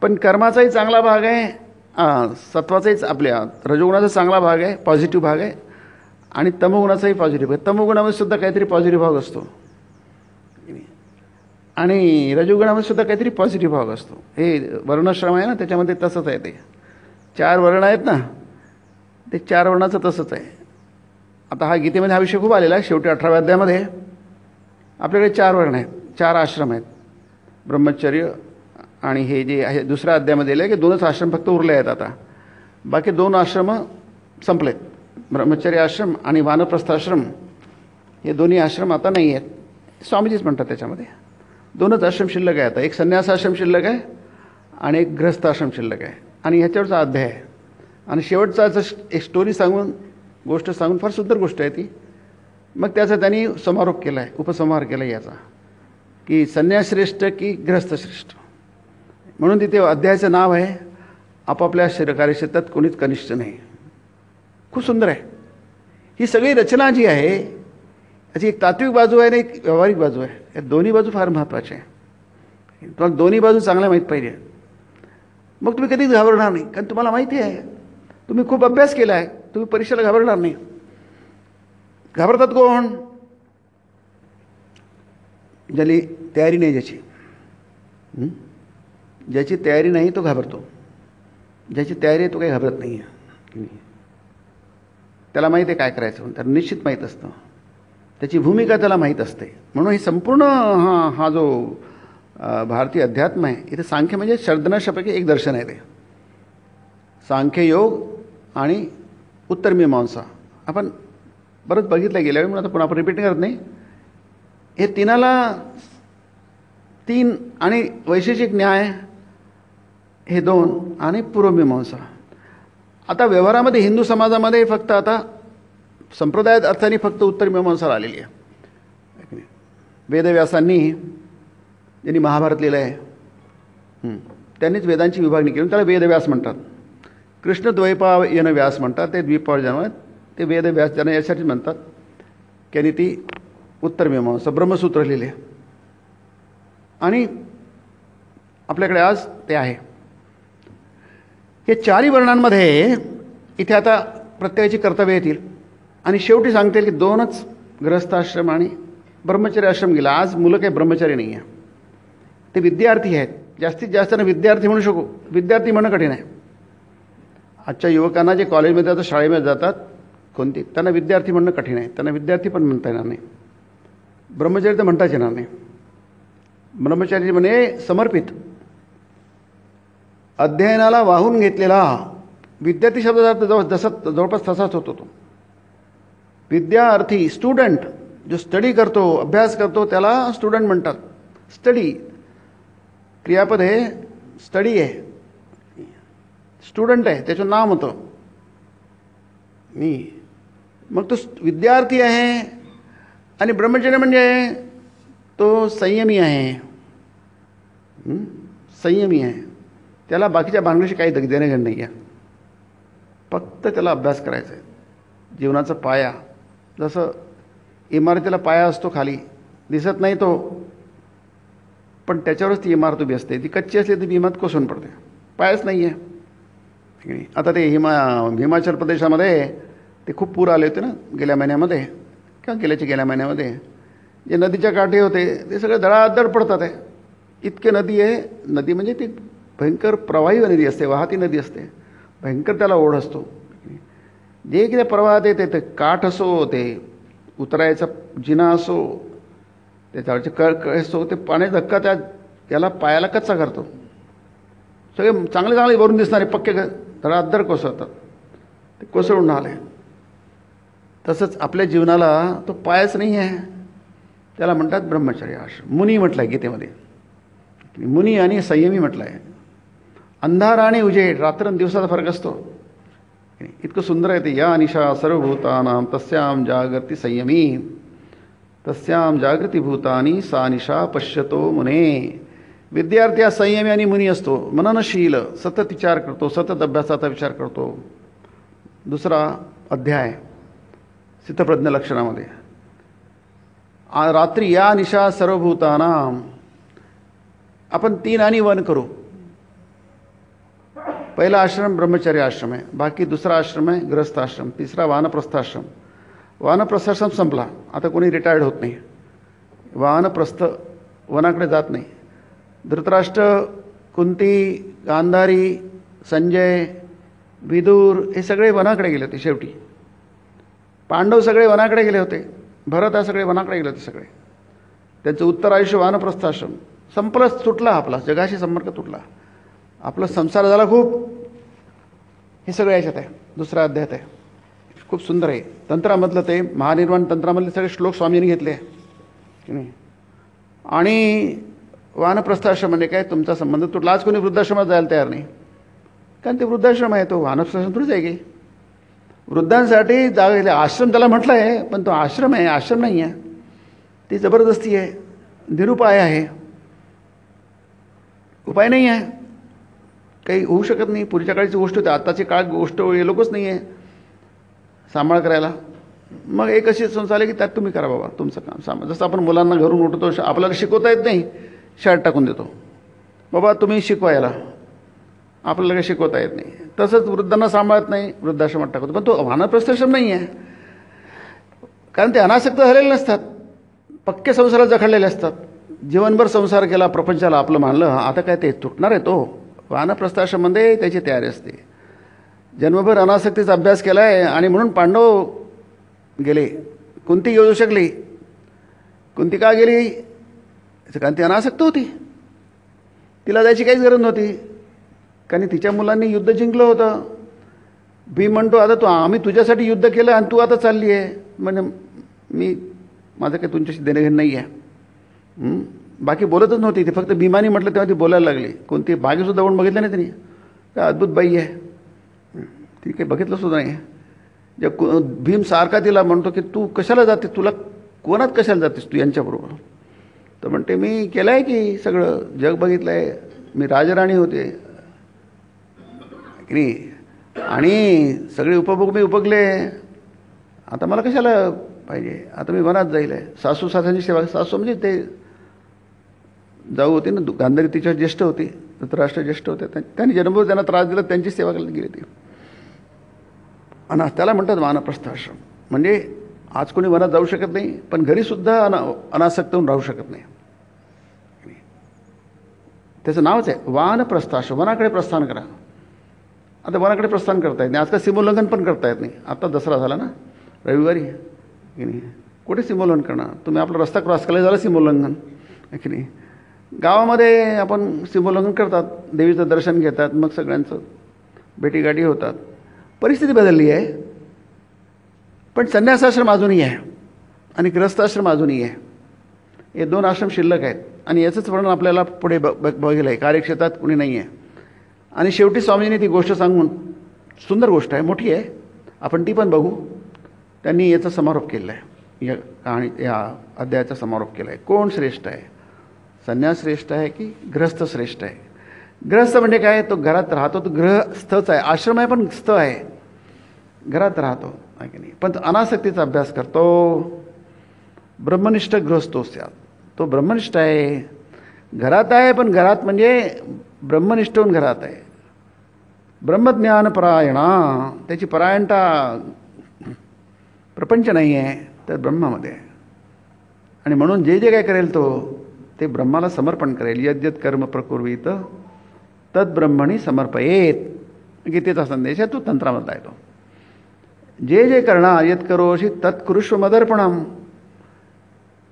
पण कर्माचाही चांगला भाग आहे, सत्वाचाही, आपल्या रजोगुणाचा चांगला भाग आहे, पॉझिटिव्ह भाग आहे, आणि तमोगुणाचाही पॉझिटिव्ह आहे. तमोगुणामध्ये सुद्धा काहीतरी पॉझिटिव्ह भाग असतो आणि रजोगुणामध्ये सुद्धा काहीतरी पॉझिटिव्ह भाग असतो. हे वर्णाश्रम आहे ना, त्याच्यामध्ये तसंच आहे. ते 4 वर्ण आहेत ना, ते 4 वर्णाचं तसंच आहे. आता हा गीतेमध्ये हा विषय खूप आलेला आहे. शेवटी 18व्या अध्यायामध्ये आपल्याकडे 4 वर्ण आहेत, 4 आश्रम आहेत, ब्रह्मचर्य. आणि हे जे आहे दुसऱ्या अध्यायामध्ये दिलं आहे की 2च आश्रम फक्त उरले आहेत. आता बाकी 2 आश्रम संपलेत, ब्रह्मचर्य आश्रम आणि वानप्रस्थाश्रम. हे दोन्ही आश्रम आता नाही आहेत, स्वामीजीच म्हणतात. त्याच्यामध्ये 2च आश्रम शिल्लक आहे आता. एक संन्यासाश्रम शिल्लक आहे आणि एक गृहस्थ आश्रम शिल्लक आहे. आणि ह्याच्यावरचा अध्याय आहे. आणि शेवटचा एक स्टोरी सांगून, गोष्ट सांगून, फार सुंदर गोष्ट आहे ती. मग त्याचा त्यांनी समारोप केला आहे, उपसंहार केला याचा, की संन्यास श्रेष्ठ की गृहस्थ श्रेष्ठ. म्हणून तिथे अध्यायाचं नाव आहे आपापल्या कार्यक्षेत्रात कोणीच कनिष्ठ नाही. खूप सुंदर आहे. ही सगळी रचना जी आहे याची एक तात्विक बाजू आहे आणि एक व्यावहारिक बाजू आहे. या दोन्ही बाजू फार महत्त्वाच्या आहे. तुम्हाला दोन्ही बाजू चांगल्या माहीत पाहिजे, मग तुम्ही कधीच घाबरणार नाही. कारण तुम्हाला माहिती आहे, तुम्ही खूप अभ्यास केला आहे, तुम्ही परीक्षेला घाबरणार नाही. घाबरतात कोण? ज्याची तयारी नाही, ज्याची तयारी नाही तो घाबरतो. ज्याची तयारी आहे तो काही घाबरत नाही आहे. त्याला माहीत आहे काय करायचं, त्याला निश्चित माहीत असतं, त्याची भूमिका त्याला माहीत असते. म्हणून ही संपूर्ण हा जो भारतीय अध्यात्म आहे, इथे सांख्य म्हणजे षड्दर्शनापैकी एक दर्शन आहे. ते सांख्ययोग आणि उत्तरमीमांसा आपण बरंच बघितलं गेल्या वेळी, म्हणून आता पुन्हा आपण रिपीट करत नाही. हे तीन आणि वैशेषिक न्याय हे 2 आणि पूर्वमीमांसा. आता व्यवहारामध्ये हिंदू समाजामध्ये फक्त आता संप्रदायात अर्थाने फक्त उत्तरमीमांसा आलेली आहे. वेदव्यासांनी ज्यांनी महाभारत लिहिलं आहे त्यांनीच वेदांची विभागणी केली, त्याला वेदव्यास म्हणतात. कृष्णद्वैपायन व्यास म्हणतात, ते द्विपायन, ते वेदव्यास ज्यांना यासाठी म्हणतात. त्यांनी ती उत्तरमीमांसा ब्रह्मसूत्र लिहिले आणि आपल्याकडे आज ते आहे. हे 4ही वर्णांमध्ये इथे आता प्रत्येकाची कर्तव्य येतील आणि शेवटी सांगता येईल की 2च गृहस्थाश्रम आणि ब्रह्मचर्य आश्रम गेला. आज मुलं काही ब्रह्मचारी नाही आहे, ते विद्यार्थी आहेत. जास्तीत जास्त ना विद्यार्थी म्हणू शकू, विद्यार्थी म्हणणं कठीण आहे. आजच्या युवकांना जे कॉलेजमध्ये जातात, शाळेमध्ये जातात कोणती, त्यांना विद्यार्थी म्हणणं कठीण आहे. त्यांना विद्यार्थी पण म्हणता येणार नाही, ब्रह्मचारी तर म्हणताच येणार नाही. ब्रह्मचारी म्हणजे समर्पित, अध्ययनाला वाहून घेतलेला. विद्यार्थी शब्द जवळपास तसाच होतो तो. विद्यार्थी स्टुडंट, जो स्टडी करतो, अभ्यास करतो, त्याला स्टुडंट म्हणतात. स्टडी क्रियापद आहे, स्टडी आहे, स्टुडंट आहे, त्याचं नाम होतं मी. मग तो विद्यार्थी आहे. आणि ब्रह्मचर्य म्हणजे तो संयमी आहे, संयमी आहे. त्याला बाकीच्या भानगडीशी काही देणं घेणं नाही आहे, फक्त त्याला अभ्यास करायचा आहे. जीवनाचा पाया, जसं इमारतीला पाया असतो खाली दिसत नाही तो, पण त्याच्यावरच ती इमारत उभी असते. ती कच्ची असली तर ती इमारत कोसळून पडते, पायाच नाही आहे. आता ते हिमाचल प्रदेशामध्ये ते खूप पूर आले होते ना गेल्या महिन्यामध्ये, किंवा गेल्या महिन्यामध्ये. जे नदीच्या काठी होते ते सगळे धडाधड पडतात आहे. इतके नदी आहे, नदी म्हणजे ती भयंकर प्रवाही नदी असते, वाहती नदी असते, भयंकर त्याला ओढ असतो. जे की त्या प्रवाहात येते, ते काठ असो, ते उतरायचा जिना असो, त्याच्यावरचे कळ असो, ते पाण्याचा धक्का त्याला पायाला कच्चा करतो. सगळे चांगले चांगले वरून दिसणारे पक्के धडाधड कोसळतात, ते कोसळून आले. तसंच आपल्या जीवनाला तो पायच नाही आहे, त्याला म्हणतात ब्रह्मचर्य आश्रम. मुनी म्हटलं आहे गीतेमध्ये, मुनी आणि संयमी म्हटलं आहे. अंधार आणि उजेड, रात्र दिवसाचा फरक असतो. इतकं सुंदर आहे ते. या निशा सर्वभूतानां तस्यां जागृती संयमी, तस्यां जागृती भूतानी सा निशा पश्यतो मुने. विद्यार्थी हा संयमी आणि मुनी असतो, मननशील, सतत विचार करतो, सतत अभ्यासाचा विचार करतो. 2रा अध्याय स्थितप्रज्ञ लक्षणामध्ये, रात्री या निशा सर्वभूतानां. आपण 3 आणि 1 करू. पहिला आश्रम ब्रह्मचर्य आश्रम आहे, बाकी 2रा आश्रम आहे गृहस्थाश्रम, 3रा वानप्रस्थाश्रम. वानप्रस्थाश्रम संपला, आता कोणी रिटायर्ड होत नाही. वानप्रस्थ वनाकडे जात नाही. धृतराष्ट्र, कुंती, गांधारी, संजय, विदूर हे सगळे वनाकडे गेले होते. शेवटी पांडव सगळे वनाकडे गेले होते, भरत हा सगळे वनाकडे गेले होते. सगळे त्यांचं उत्तरायुष्य वानप्रस्थाश्रम संपलंच, तुटला, आपला जगाशी संपर्क तुटला, आपला संसार झाला खूप. हे सगळं याच्यात आहे, 2रा अध्यायात आहे. खूप सुंदर आहे. तंत्रामधलं ते महानिर्वाण तंत्रामधले सगळे श्लोक स्वामींनी घेतले की नाही. आणि वानप्रस्थाश्रम म्हणजे काय, तुमचा संबंध तुटला. आज कोणी वृद्धाश्रमात जायला तयार नाही, कारण ते वृद्धाश्रम आहे. तो वानप्रस्थाश्रम थोडीच आहे की वृद्धांसाठी जागा. आश्रम त्याला म्हटलं आहे, पण तो आश्रम आहे, आश्रम नाही आहे. ती जबरदस्ती आहे, निरुपाय आहे, उपाय नाही आहे, काही होऊ शकत नाही. पूर्वीच्या काळची गोष्ट होती, आत्ताची काळ गोष्ट हे लोकच नाही आहे सांभाळ करायला. मग एक अशी संस्था आली की त्यात तुम्ही करा बाबा तुमचं काम सामान. जसं आपण मुलांना घरून उठतो, आपल्याला शिकवता येत नाही, शाळेत टाकून देतो, बाबा तुम्ही शिकवा याला, आपल्याला काही शिकवता येत नाही. तसंच वृद्धांना सांभाळत नाही, वृद्धाश्रमात टाकतो. पण तो वानप्रस्थाश्रम नाही आहे, कारण ते अनासक्त झालेले नसतात, पक्के संसारात जखडलेले असतात. जीवनभर संसार केला, प्रपंचाला आपलं मानलं, आता काय ते तुटणार आहे? तो वानप्रस्थाश्रममध्ये त्याची तयारी असते. जन्मभर अनासक्तीचा अभ्यास केला आहे आणि म्हणून पांडव गेले. कुंती येऊ शकली. कुंती का गेली? कारण ती अनासक्त होती, तिला जायची काहीच गरज नव्हती, कारण तिच्या मुलांनी युद्ध जिंकलं होतं. भीम म्हणतो आता तू, आम्ही तुझ्यासाठी युद्ध केलं आणि तू आता चालली आहे. म्हणजे मी, माझं काही तुमच्याशी देणंघेणं नाही आहे. बाकी बोलतच नव्हती ती, फक्त भीमानी म्हटलं तेव्हा ती बोलायला लागली. कोणती बागेसुद्धा जाऊन बघितलं नाही त्यांनी, काय अद्भुत बाई आहे ती, काही बघितलं सुद्धा नाही. भीम सारखा तिला म्हणतो की तू कशाला जाते, तुला कोणात कशाला जातेस तू यांच्याबरोबर? तर म्हणते मी केलं आहे की सगळं जग बघितलं आहे, मी राजराणी होते की नाही, आणि सगळे उपभोग मी उपगले, आता मला कशाला पाहिजे, आता मी वनात जाईल आहे. सासू सासऱ्यांची सेवा, सासू म्हणजे ते जाऊ होती ना गांधारी, तिच्या ज्येष्ठ होती, धृतराष्ट्र ज्येष्ठ होते, त्यांनी जन्मभर त्यांना त्रास दिला, त्यांची सेवा करायला गेली ती. आणि त्याला म्हणतात वानप्रस्थाश्रम. म्हणजे आज कोणी वनात जाऊ शकत नाही, पण घरीसुद्धा अनासक्त होऊन राहू शकत नाही. त्याचं नावच आहे वानप्रस्थाश्रम, वनाकडे प्रस्थान करा. आता वनाकडे प्रस्थान करता येत नाही, आजकाल सीमोल्लंघन पण करता येत नाही. आता दसरा झाला ना रविवारी, की नाही, कुठे सीमोल्लंघन करणार तुम्ही? आपला रस्ता क्रॉस केला झाला सीमोल्लंघन, की नाही. गावामध्ये आपण सीमोल्लंघन करतात, देवीचं दर्शन घेतात, मग सगळ्यांचं भेटीगाठी होतात. परिस्थिती बदलली आहे, पण संन्यासाश्रम अजूनही आहे आणि गृहस्थाश्रम अजूनही आहे. हे दोन आश्रम शिल्लक आहेत आणि याचंच वर्णन आपल्याला पुढे बघेल आहे. कार्यक्षेत्रात कुणी नाही आहे. आणि शेवटी स्वामींनी ती गोष्ट सांगून, सुंदर गोष्ट आहे, मोठी आहे, आपण ती पण बघू. त्यांनी याचा समारोप केलेला आहे, या कहाणी, या अध्यायाचा समारोप केला आहे. कोण श्रेष्ठ आहे? संन्यास श्रेष्ठ आहे की गृहस्थ श्रेष्ठ आहे? गृहस्थ म्हणजे काय? तो घरात राहतो, तो गृहस्थच आहे. आश्रम आहे पण स्थ आहे, घरात राहतो आहे की नाही, पण अनासक्तीचा अभ्यास करतो. ब्रह्मनिष्ठ गृहस्थोच त्यात, तो ब्रह्मनिष्ठ आहे. घरात आहे पण घरात म्हणजे ब्रह्मनिष्ठ होऊन घरात आहे. ब्रह्मज्ञान परायणा, त्याची परायणता प्रपंच नाही आहे तर ब्रह्मामध्ये आहे. आणि म्हणून जे जे काय करेल तो ते ब्रह्माला समर्पण करेल. यद्यत कर्म प्रकुर्वीत तद ब्रह्मणी समर्पयेत, गीतेचा संदेश आहे, तो तंत्रामधला आहे. तो जे जे करणार, यत करोषि तत्कुरुष्व मदर्पणम.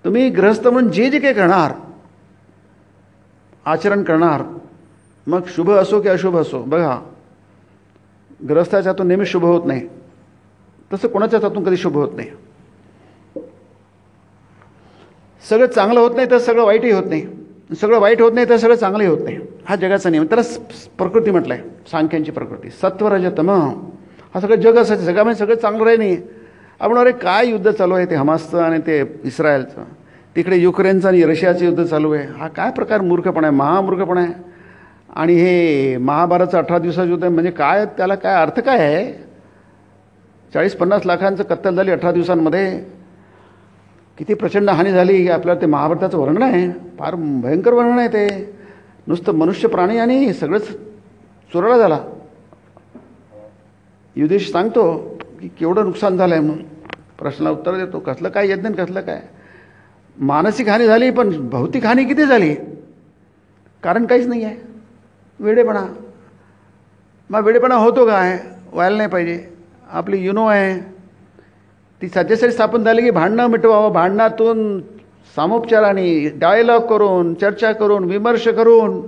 तुम्ही गृहस्थ म्हणून जे जे काही करणार, आचरण करणार, मग शुभ असो की अशुभ असो, बघा गृहस्थाच्या हातून नेहमी शुभ होत नाही, तसं कोणाच्याच हातून कधी शुभ होत नाही. सगळं चांगलं होत नाही तर सगळं वाईटही होत नाही, सगळं वाईट होत नाही तर सगळं चांगलंही होत नाही. हा जगाचा नियम. त्याला प्रकृती म्हटलं आहे, सांख्यांची प्रकृती. सत्व रज तम, हा सगळं जग असायचं. जगामध्ये सगळं चांगलं राही नाही. आपण अरे काय युद्ध चालू आहे, ते हमासचं आणि ते इस्रायलचं, तिकडे युक्रेनचं आणि रशियाचं युद्ध चालू आहे. हा काय प्रकार मूर्खपणा आहे, महामूर्खपणा आहे. आणि हे महाभारतचं 18 दिवसाचं युद्ध आहे, म्हणजे काय, त्याला काय अर्थ काय आहे? 40-50 लाखांचं कत्तल झाली 18 दिवसांमध्ये. किती प्रचंड हानी झाली. आपल्याला ते महाभारताचं वर्णन आहे, फार भयंकर वर्णन आहे ते. नुसतं मनुष्य, प्राणी आणि सगळंच चुराळा झाला. युधिष्ठिर सांगतो की केवढं नुकसान झालं आहे म्हणून. प्रश्नाला उत्तर देतो, कसलं काय यज्ञ, कसलं काय. मानसिक हानी झाली पण भौतिक हानी किती झाली? कारण काहीच नाही आहे, वेडेपणा. मग वेडेपणा होतो काय? व्हायला नाही पाहिजे. आपली युनो आहे ती सध्यासाठी स्थापन झाली की भांडणं मिटवावं, भांडणातून सामोपचाराने डायलॉग करून, चर्चा करून, विमर्श करून,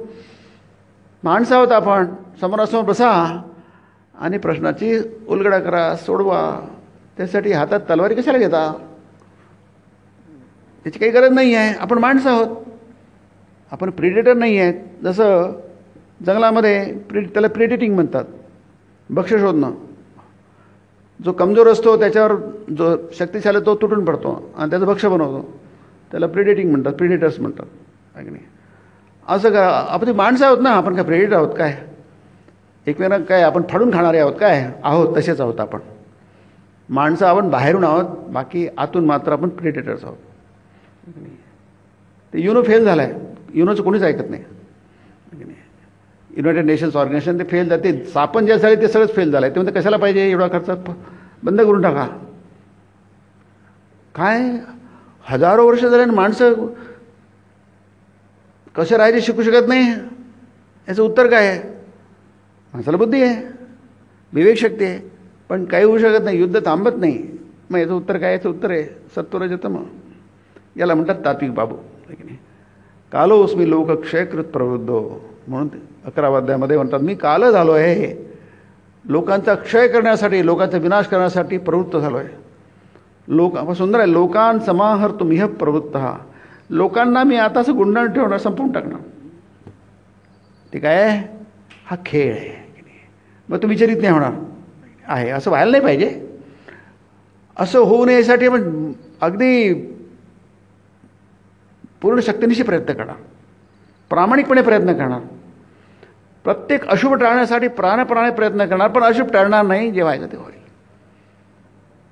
माणसं आहोत आपण, समोरासमोर बसा आणि प्रश्नाची उलगडा करा, सोडवा. त्यासाठी हातात तलवारी कशाला घेता? त्याची काही गरज नाही आहे. आपण माणसं आहोत, आपण प्रिडेटर नाही आहेत. जसं जंगलामध्ये त्याला प्रिडेटिंग म्हणतात, भक्ष्य शोधणं. जो कमजोर असतो त्याच्यावर जो शक्तिशाली तो तुटून पडतो आणि त्याचं भक्ष्य बनवतो, त्याला प्रिडेटिंग म्हणतात, प्रिडेटर्स म्हणतात, आहे की नाही? असं का? आपण ती माणसं आहोत ना, आपण काय प्रेडिटर आहोत काय? एकमेकांना काय आपण फाडून खाणारे आहोत काय? आहोत, तसेच आहोत आपण. माणसं आपण बाहेरून आहोत, बाकी आतून मात्र आपण प्रेडेटर्स आहोत. ते युनो फेल झाला आहे. युनोचं कोणीच ऐकत नाही. युनायटेड नेशन्स ऑर्गनायझेशन ते फेल झाले. ते स्थापन जे झाले ते सगळंच फेल झालं आहे. ते म्हणते कशाला पाहिजे एवढा खर्च, बंद करून टाका. काय हजारो वर्ष झाले माणसं कसे राहायचे शिकू शकत नाही. याचं उत्तर काय आहे? माणसाला बुद्धी आहे, विवेकशक्ती आहे, पण काही होऊ शकत नाही. युद्ध थांबत नाही. मग याचं उत्तर काय? याचं उत्तर आहे सत्वरजतम. याला म्हणतात तात्विक बाबू. कालोस्मी लोक क्षयकृत प्रवृद्धो. म्हणून 11व्या अध्यायामध्ये म्हणतात मी काल झालो आहे, लोकांचा क्षय करण्यासाठी, लोकांचा विनाश करण्यासाठी प्रवृत्त झालो आहे. सुंदर आहे. लोकान समाहर तुम्ही प्रवृत्त. लोकांना मी आता असं गुंडाळून ठेवणार, संपवून टाकणार. ते काय आहे? हा खेळ आहे. मग तो विचलित नाही होणार आहे. असं व्हायला नाही पाहिजे. असं होऊ नये यासाठी आपण अगदी पूर्ण शक्तीनिशी प्रयत्न करणार, प्रामाणिकपणे प्रयत्न करणार, प्रत्येक अशुभ टाळण्यासाठी प्राणपणाने प्रयत्न करणार, पण अशुभ टाळणार नाही. जे व्हायचं ते होईल.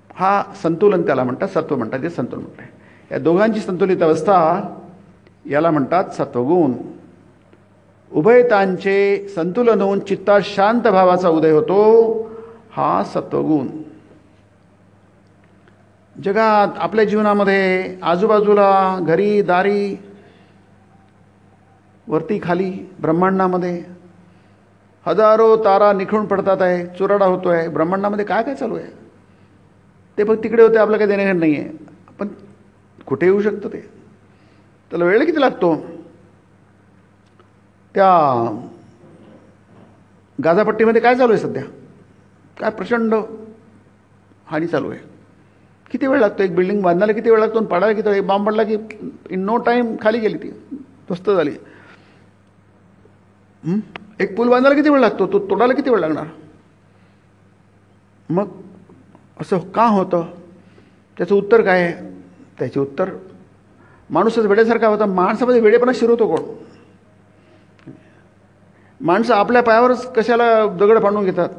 हा संतुलन त्याला म्हणतात, सत्व म्हणतात. ते संतुलन म्हणतात. या दोघांची संतुलित अवस्था याला म्हणतात सत्वगुण. उभयतांचे संतुलन होऊन चित्तात शांत भावाचा उदय होतो. हा सत्वगुण. जगात आपल्या जीवनामध्ये आजूबाजूला, घरी दारी, वरती खाली ब्रह्मांडामध्ये हजारो तारा निखळून पडतात आहे, चुराडा होतो आहे. ब्रह्मांडामध्ये काय काय चालू आहे ते फक्त तिकडे होते, आपलं काही देणेघेणं नाही आहे. पण कुठे येऊ शकतं ते? त्याला वेळ किती लागतो? त्या गाझापट्टीमध्ये काय चालू आहे सध्या? काय प्रचंड हानी चालू आहे. किती वेळ लागतो? एक बिल्डिंग बांधायला किती वेळ लागतो आणि पाडायला किती वेळ? एक बॉम्ब पडला की इन नो टाईम खाली गेली, ती ध्वस्त झाली. एक पूल बांधायला किती वेळ लागतो? तो तोडायला किती वेळ लागणार? मग असं का होतं? त्याचं उत्तर काय आहे? त्याचे उत्तर माणूसच वेड्यासारखा होता. माणसामध्ये वेडेपणा शिरवतो कोण? माणसं आपल्या पायावरच कशाला दगड पाडून घेतात,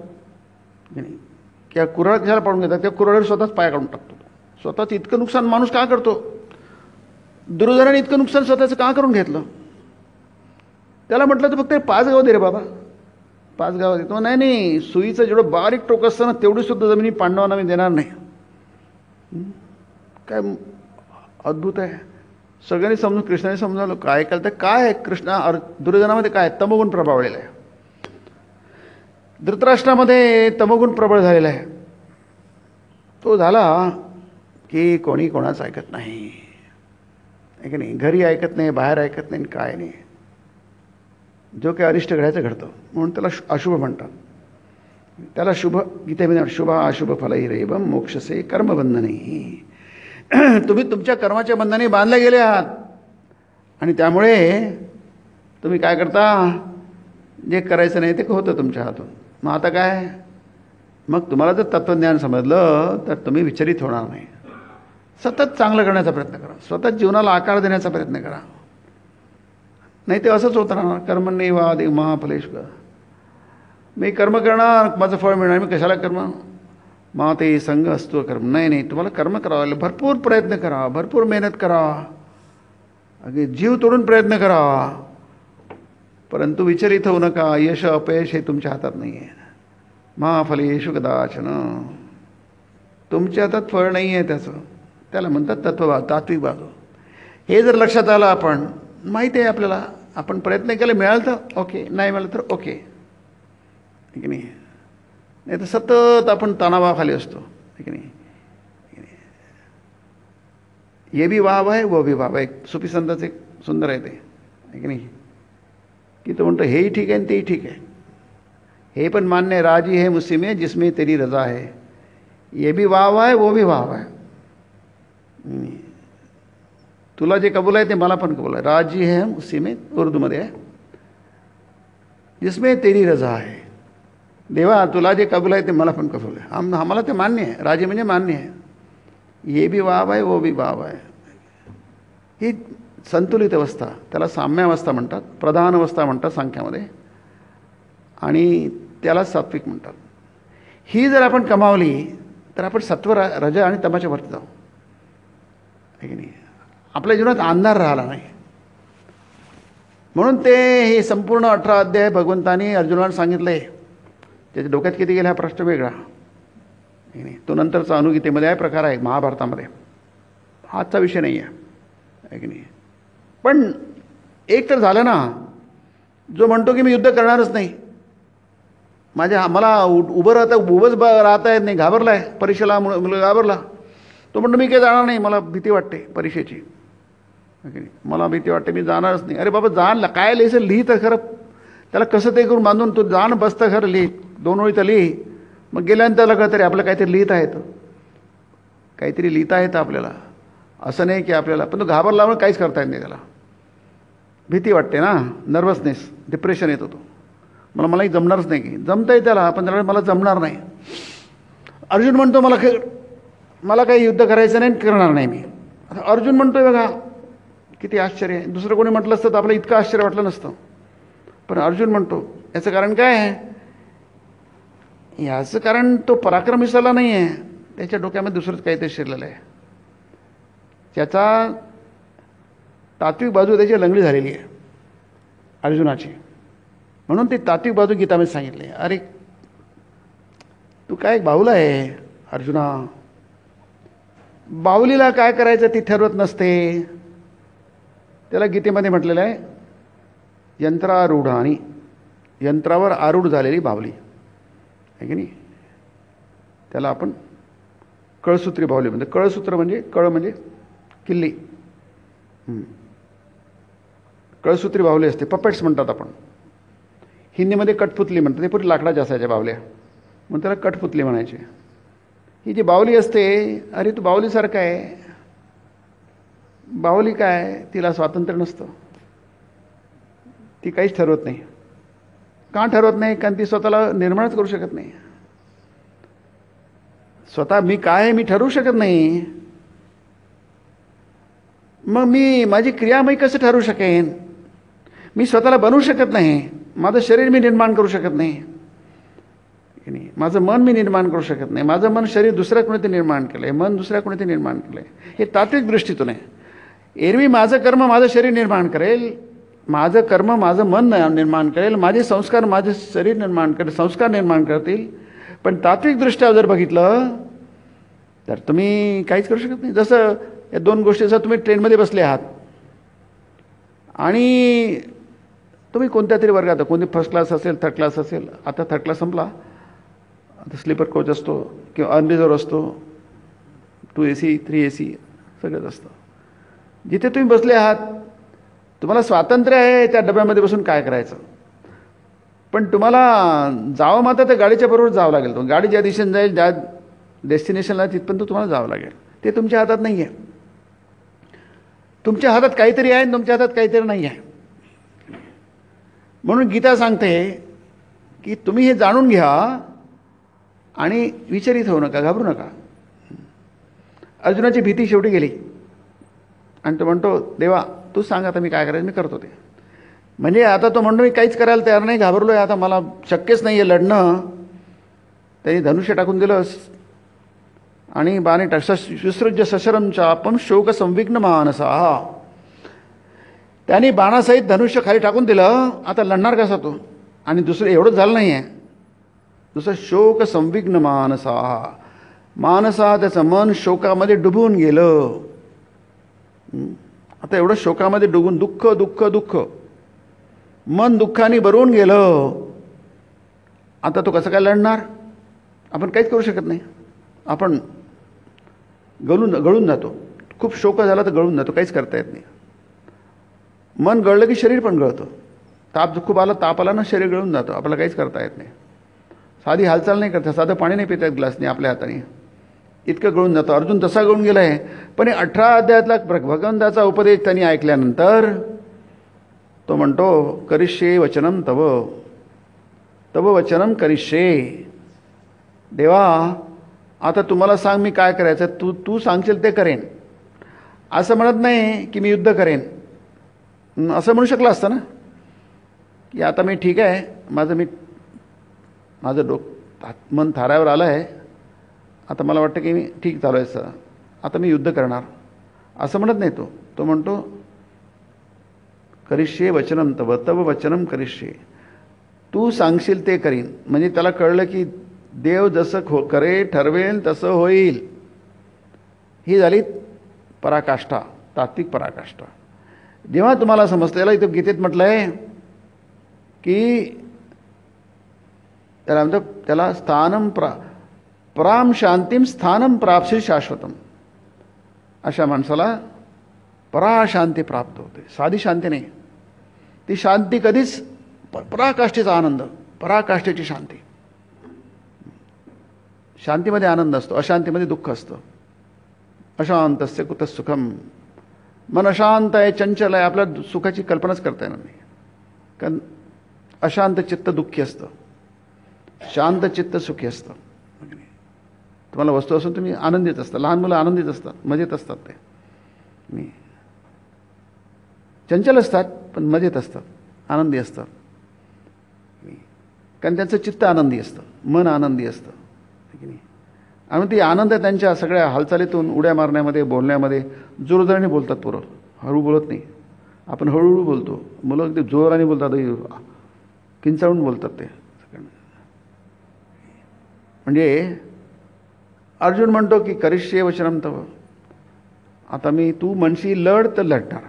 किंवा कुऱ्हाड कशाला पाडून घेतात? त्या कुऱ्हाडीवर स्वतःच पाया काढून टाकतो. स्वतःच इतकं नुकसान माणूस का करतो? दुर्योधनाने इतकं नुकसान स्वतःचं का करून घेतलं? त्याला म्हटलं तर फक्त 5 गाव दे रे बाबा, 5 गाव देतो. नाही नाही, सुईचं जेवढं बारीक टोक असतं ना तेवढी सुद्धा जमिनी पांडवांना मी देणार नाही. काय अद्भुत आहे. सगळ्यांनी समजून, कृष्णाने समजावलं काय कळतं. काय आहे दुर्योधनामध्ये काय तमोगुण प्रभावलेला आहे. धृतराष्ट्रामध्ये तमोगुण प्रबळ झालेला आहे. तो झाला की कोणी कोणाचं ऐकत नाही, आहे की नाही? घरी ऐकत नाही, बाहेर ऐकत नाही, काय नाही. जो काही अरिष्ट घडायचं घडतं, म्हणून त्याला अशुभ म्हणतात. त्याला शुभ गीतेमध्ये शुभ अशुभ फलही रेवम मोक्षसे कर्मबंधने. तुम्ही तुमच्या कर्माच्या बंधनाने बांधले गेले आहात आणि त्यामुळे तुम्ही काय करता? जे करायचं नाही ते होतं तुमच्या हातून. मग आता काय? मग तुम्हाला जर तत्त्वज्ञान समजलं तर तुम्ही विचलित होणार नाही. सतत चांगलं करण्याचा प्रयत्न करा, स्वतः जीवनाला आकार देण्याचा प्रयत्न करा. नाही ते असंच होत राहणार. कर्मण्येवाधिक महाफलेषु. मी कर्म करणार, माझं फळ मिळणार, मी कशाला कर्म? मग ते संघ असतो कर्म. नाही नाही, तुम्हाला कर्म करावं लागेल. भरपूर प्रयत्न करा, भरपूर मेहनत करा, अगदी जीव तोडून प्रयत्न करा, परंतु विचलित होऊ नका. यश अपयश हे तुमच्या हातात नाही आहे. महाफलेषु कदाचन. तुमच्या हातात फळ नाही आहे त्याचं. त्याला म्हणतात तत्वभाव, तात्विक बाजू. हे जर लक्षात आलं, आपण माहिती आहे आपल्याला, आपण प्रयत्न केले, मिळालं तर ओके, नाही मिळालं तर ओके, ठीक नाही? नाही तर सतत आपण तणावाखाली असतो, ठीक नाही? ये भी वाव आहे, वो भी वाव आहे. एक सुफी संताचं एक सुंदर आहे ते, आहे की नाही? की तो म्हणतो हेही ठीक आहे आणि तेही ठीक आहे. हे पण मान्य आहे, राजी है मुझसे में जिसमें तेरी रजा है. ये भी वाव आहे, वो भी वाव आहे. तुला जे कबूल आहे ते मला पण कबूल आहे. राजी है उसी में, उर्दूमध्ये आहे, जिसमें तेरी रजा आहे. देवा तुला जे कबूल आहे ते मला पण कबूल आहे. आम्हाला ते मान्य आहे. राजी म्हणजे मान्य आहे. ये भी वाव आहे, वो भी वाव आहे. ही संतुलित अवस्था, त्याला साम्यावस्था म्हणतात, प्रधान अवस्था म्हणतात सांख्यामध्ये, आणि त्याला सात्विक म्हणतात. ही जर आपण कमावली तर आपण सत्व रज आणि तमाच्यावरती जाऊ, आहे की नाही. आपल्या जीवनात अंधार राहिला नाही. म्हणून ते हे संपूर्ण 18 अध्याय भगवंतानी अर्जुनाला सांगितलं आहे. त्याच्या डोक्यात किती गेला हा प्रश्न वेगळा, आहे नाही. तो नंतरचा अनुगीतेमध्ये आहे, प्रकार आहे महाभारतामध्ये, हाचा विषय नाही आहे की नाही. पण एक तर झालं ना, जो म्हणतो की मी युद्ध करणारच नाही, मला उभं राहता येत नाही, घाबरला आहे परीक्षेला, मुलं घाबरला, तो म्हणतो मी काही जाणार नाही, मला भीती वाटते परीक्षेची, मला भीती वाटते, मी जाणारच नाही. अरे बाबा जाण, काय लिहायचं लिही तर खरं, त्याला कसं ते करून बांधून तो जाण बसतं खरं, लिही 2 ओळी तर लिही. मग गेल्यानंतर त्याला कळतं तरी आपलं काहीतरी लिहिता येतं, काहीतरी लिहिता येतं आपल्याला. असं नाही की आपल्याला, पण तो घाबरला म्हणून काहीच करता येत नाही, त्याला भीती वाटते ना, नर्वसनेस, डिप्रेशन येतो. तो मलाही जमणारच नाही, की जमतं आहे त्याला, पण त्याला मला जमणार नाही. अर्जुन म्हणतो मला काही युद्ध करायचं नाही, करणार नाही मी. आता अर्जुन म्हणतोय बघा, किती आश्चर्य आहे. दुसरं कोणी म्हटलं असतं तर आपलं इतकं आश्चर्य वाटलं नसतं, पण अर्जुन म्हणतो. याचं कारण काय आहे? याचं कारण तो पराक्रमीसाला नाही आहे, त्याच्या डोक्यामध्ये दुसरंच काहीतरी शिरलेलं आहे. त्याचा तात्विक बाजू त्याची लंगडी झालेली आहे अर्जुनाची. म्हणून ती तात्विक बाजू गीतामध्ये सांगितली. अरे तू काय एक बाहुला आहे अर्जुना, बाहुलीला काय करायचं ती ठरवत नसते. त्याला गीतेमध्ये म्हटलेलं आहे यंत्रारूढ, आणि यंत्रावर आरूढ झालेली बाहुली, आहे की नाही. त्याला आपण कळसूत्री बाहुली म्हणतो. कळसूत्र म्हणजे कळ म्हणजे किल्ली, कळसूत्री बाहुली असते, पपेट्स म्हणतात आपण. हिंदीमध्ये कठपुतली म्हणतात, ते पुरी लाकडाच्या असायच्या बाहुल्या, म्हणून त्याला कठपुतली म्हणायचे. ही जी बाहुली असते, अरे तू बाहुलीसारखं आहे. बाहुली काय, तिला स्वातंत्र्य नसतं, ती काहीच ठरवत नाही. का ठरवत नाही? कारण ती स्वतःला निर्माणच करू शकत नाही. स्वतः मी काय आहे मी ठरवू शकत नाही. मग माझी क्रिया मी कसं ठरवू शकेन? मी स्वतःला बनवू शकत नाही. माझं शरीर मी निर्माण करू शकत नाही, माझं मन मी निर्माण करू शकत नाही. माझं मन शरीर दुसऱ्या कोणीतरी निर्माण केलं आहे, मन दुसऱ्या कोणीतरी निर्माण केलं आहे. हे तात्विक दृष्टीतून आहे. एरवी माझं कर्म माझं शरीर निर्माण करेल, माझं कर्म माझं मन निर्माण करेल, माझे संस्कार माझं शरीर निर्माण करेल, संस्कार निर्माण करतील. पण तात्विकदृष्ट्या जर बघितलं तर तुम्ही काहीच करू शकत नाही. जसं या 2 गोष्टी, जसं तुम्ही ट्रेनमध्ये बसले आहात आणि तुम्ही कोणत्या तरी वर्गात, कोणती फर्स्ट क्लास असेल, थर्ड क्लास असेल. आता थर्ड क्लास संपला, आता स्लीपर कोच असतो किंवा अनरिझर्व असतो, 2 AC 3 AC सगळंच असतं. जिथे तुम्ही बसले आहात तुम्हाला स्वातंत्र्य आहे त्या डब्यामध्ये बसून काय करायचं. पण तुम्हाला जावं मात्र त्या गाडीच्या बरोबर जावं लागेल. तो गाडी ज्या दिशेने जाईल, ज्या डेस्टिनेशनला, तिथपर्यंत तुम्हाला जावं लागेल. ते तुमच्या हातात नाही आहे. तुमच्या हातात काहीतरी आहे आणि तुमच्या हातात काहीतरी नाही आहे. म्हणून गीता सांगते की तुम्ही हे जाणून घ्या आणि विचलित होऊ नका, घाबरू नका. अर्जुनाची भीती शेवटी गेली आणि तो म्हणतो देवा तू सांग आता मी काय करायचं, मी करतो ते. म्हणजे आता तो म्हणतो मी काहीच करायला तयार नाही, घाबरलो आहे, आता मला शक्यच नाही आहे लढणं. त्यांनी धनुष्य टाकून दिलं आणि बाणे विसृज्य सशरम चापम शोक संविघ्न मानसा. त्यांनी बाणासहित धनुष्य खाली टाकून दिलं. आता लढणार कसा तो? आणि दुसरं एवढंच झालं नाही आहे, दुसरं शोक संविघ्न मानसा. मानसा त्याचं मन शोकामध्ये डुबून गेलं. आता एवढं शोकामध्ये डुबून दुःख दुःख दुःख, मन दुःखाने भरून गेलं. आता तो कसं काय लढणार? आपण काहीच करू शकत नाही. आपण गळून जातो. खूप शोक झाला तर गळून जातो, काहीच करता येत नाही. मन गळलं की शरीर पण गळतं. खूप आला, ताप आला ना, शरीर गळून जातं, आपल्याला काहीच करता येत नाही. साधी हालचाल नाही करता, साधं पाणी नाही पिता येत ग्लासने आपल्या हाताने, इतकं गळून जातं. अर्जुन तसा गळून गेला आहे. पण 18 अध्यायातला भगवंताचा उपदेश त्यांनी ऐकल्यानंतर तो म्हणतो करिष्ये वचनम तव, तव वचनम करिष्ये. देवा आता तुम्हाला सांग मी काय करायचं, तू सांगशील ते करेन. असं म्हणत नाही की मी युद्ध करेन, असं म्हणू शकलं असतं ना की आता मी ठीक आहे, माझं मन थारावर आलं आहे, आता मला वाटतं की मी ठीक चालू आहे सर, आता मी युद्ध करणार असं म्हणत नाही तो. तो म्हणतो करिष्ये वचनम तव तव वचनम करिष्ये, तू सांगशील ते करीन. म्हणजे त्याला कळलं की देव जसं करे ठरवेल तसं होईल. ही झाली पराकाष्ठा, तात्विक पराकाष्ठा. जेव्हा तुम्हाला समजतं, याला इथं गीतेत म्हटलं आहे की त्याला म्हणतं, त्याला स्थानम पराम शांतीम स्थानम प्राप्सी शाश्वतम. अशा माणसाला पराशांती प्राप्त होते. साधी शांती नाही, ती शांती कधीच पराकाष्ठेचा आनंद, पराकाष्ठेची शांती. शांतीमध्ये आनंद असतो, अशांतीमध्ये दुःख असतं. अशांतस्य कुतः सुखम. मन अशांत आहे, चंचल आहे, आपल्या सुखाची कल्पनाच करता येणार नाही. कारण अशांत चित्त दुःखी असतं, शांत चित्त सुखी असतं. तुम्हाला वस्तू असून तुम्ही आनंदित असता. लहान मुलं आनंदित असतात, मजेत असतात. ते चंचल असतात पण मजेत असतात, आनंदी असतात. कारण त्यांचं चित्त आनंदी असतं, मन आनंदी असतं. आणि ती आनंद त्यांच्या सगळ्या हालचालीतून, उड्या मारण्यामध्ये, बोलण्यामध्ये. जोरजोराने बोलतात पोरं, हळू बोलत नाही. आपण हळूहळू बोलतो, मुलं अगदी जोराने बोलतात, किंचाळून बोलतात ते. म्हणजे अर्जुन म्हणतो की करिष्ये वचनम तव. आता मी, तू म्हणशील लढ तर लढणार,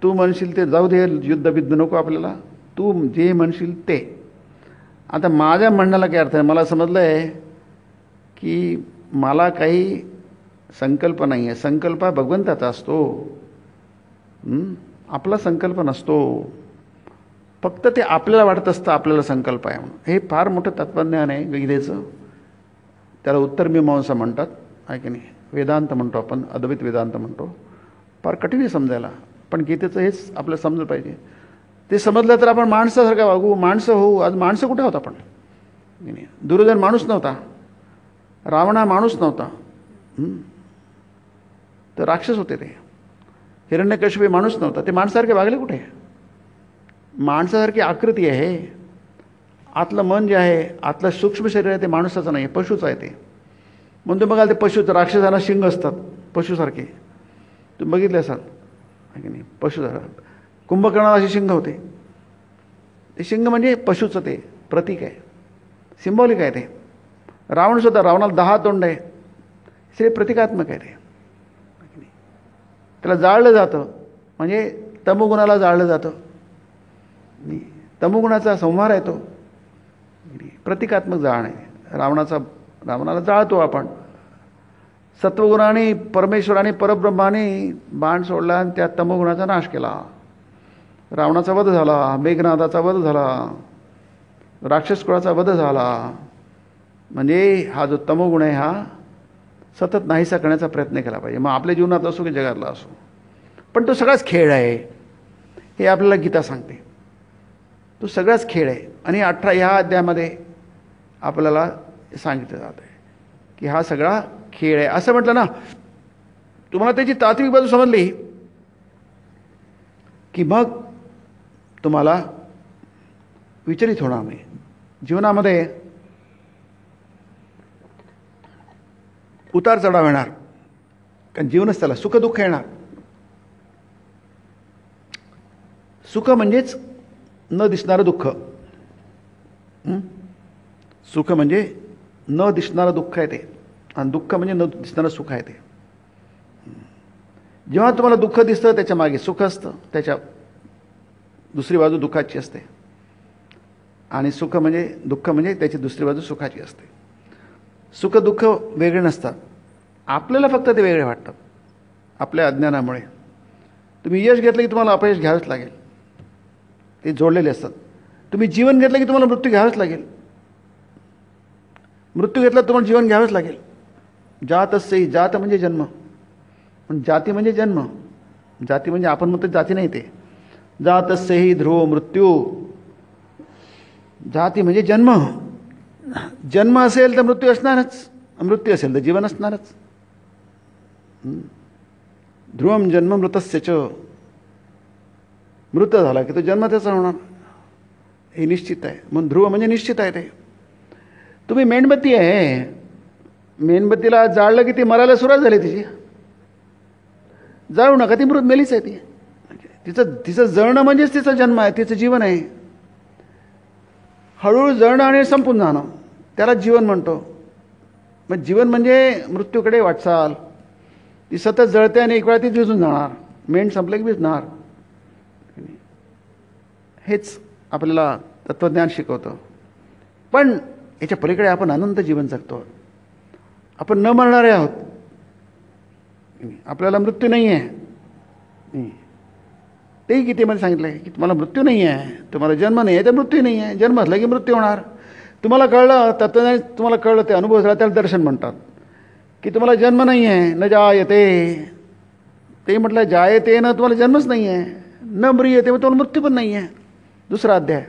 तू म्हणशील ते जाऊ दे, युद्ध बिद्ध नको आपल्याला, तू जे म्हणशील ते. आता माझ्या म्हणण्याला काय अर्थ आहे? मला समजलं आहे की मला काही संकल्प नाही आहे. संकल्प भगवंताचा असतो, आपला संकल्प नसतो. फक्त ते आपल्याला वाटत असतं आपल्याला संकल्प आहे म्हणून. हे फार मोठं तत्त्वज्ञान आहे गीतेचं. त्याला उत्तरमीमांसा म्हणतात, आहे की नाही? वेदांत म्हणतो आपण, अद्वैत वेदांत म्हणतो. फार कठीण आहे समजायला, पण गीतेचं हेच आपल्याला समजलं पाहिजे. ते समजलं तर आपण माणसासारखं वागू, माणसं होऊ. आज माणसं कुठे आहोत आपण? दुर्योधन माणूस नव्हता, रावणा माणूस नव्हता, तर राक्षस होते ते. हिरण्यकशिपू माणूस नव्हता, ते माणसासारखे वागले कुठे? माणसासारखी आकृती आहे. आतलं मन जे आहे, आतलं सूक्ष्म शरीर आहे, ते माणसाचं नाही, पशुचं आहे ते. म्हणून तुम्ही बघाल ते पशुचं, राक्षसांना शिंग असतात पशुसारखे, तुम्ही बघितले असाल की नाही? पशुसारखा कुंभकर्णाला अशी शिंग होते. ते शिंग म्हणजे पशुचं ते प्रतीक आहे, सिंबॉलिक आहे ते. रावणसुद्धा, रावणाला 10 तोंड आहे, ते प्रतिकात्मक आहे ते. त्याला जाळलं जातं, म्हणजे तमोगुणाला जाळलं जातं. तमोगुणाचा संहार आहे तो, प्रतिकात्मक जाळ आहे. रावणाला जाळतो आपण. सत्वगुणाने, परमेश्वराने, परब्रह्माने बाण सोडला आणि त्या तमोगुणाचा नाश केला. रावणाचा वध झाला, मेघनादाचा वध झाला, राक्षस कुळाचा वध झाला. म्हणजे हा जो तमोगुण आहे, हा सतत नाहीसा करण्याचा प्रयत्न केला पाहिजे. मग आपल्या जीवनात असो की जगातला असो, पण तो सगळाच खेळ आहे, हे आपल्याला गीता सांगते. तो सगळाच खेळ आहे. आणि 18 ह्या अध्यायामध्ये आपल्याला सांगितलं जात आहे की हा सगळा खेळ आहे. असं म्हटलं ना, तुम्हाला त्याची तात्विक बाजू समजली की मग तुम्हाला विचलित होणार नाही. जीवनामध्ये उतार चढाव येणार, कारण जीवनच त्याला सुख दुःख येणार. सुख म्हणजेच न दिसणारं दुःख, सुख म्हणजे न दिसणारं दुःख आहे ते, आणि दुःख म्हणजे न दिसणारं सुख आहे ते. जेव्हा तुम्हाला दुःख दिसतं त्याच्या मागे सुख असतं, त्याच्या दुसरी बाजू दुःखाची असते. आणि सुख म्हणजे, दुःख म्हणजे त्याची दुसरी बाजू सुखाची असते. सुख दुःख वेगळे नसतात, आपल्याला फक्त ते वेगळे वाटतात आपल्या अज्ञानामुळे. तुम्ही यश घेतलं की तुम्हाला अपयश घ्यावंच लागेल, ते जोडलेले असतात. तुम्ही जीवन घेतलं की तुम्हाला मृत्यू घ्यावंच लागेल, मृत्यू घेतला तुम्हाला जीवन घ्यावंच लागेल. जातस्य, जात म्हणजे जन्म, पण जाती म्हणजे जन्म. जाती म्हणजे आपण म्हणतो जाती नाही, ते जातस्य हि ध्रुव मृत्यू. जाती म्हणजे जन्म. जन्म असेल तर मृत्यू असणारच, मृत्यू असेल तर जीवन असणारच. ध्रुवम जन्म मृतस्य च. मृत झाला की तो जन्म त्याचा होणार, हे निश्चित आहे. म्हणून ध्रुव म्हणजे निश्चित आहे ते. तुम्ही मेणबत्ती आहे, मेणबत्तीला जाळलं की ती मरायला सुरुवात झाली तिची. जाळू नका, ती मृत मेलीच आहे ती. तिचं जळणं म्हणजेच तिचा जन्म आहे, तिचं जीवन आहे. हळूहळू जळणं आणि संपून जाणं त्याला जीवन म्हणतो. मग जीवन म्हणजे मृत्यूकडे वाटचाल. ती सतत जळते आणि एक वेळा ती विझून जाणार. मेण संपलं की विझणार. हेच आपल्याला तत्त्वज्ञान शिकवतं. पण याच्या पलीकडे आपण अनंत जीवन जगतो. आपण न मरणारे आहोत. आपल्याला मृत्यू नाही आहे. तेही गीतेमध्ये सांगितलं आहे की तुम्हाला मृत्यू नाही आहे, तुम्हाला जन्म नाही आहे तर मृत्यू नाही आहे. जन्म असला की मृत्यू होणार. तुम्हाला कळलं, तत्त्वज्ञान तुम्हाला कळलं, ते अनुभव झाला, त्याला दर्शन म्हणतात. की तुम्हाला जन्म नाही आहे, न जायते. ते म्हटलं जायते ना, तुम्हाला जन्मच नाही आहे. न म्रियते, मग तुम्हाला मृत्यू पण नाही आहे. दुसरा अध्याय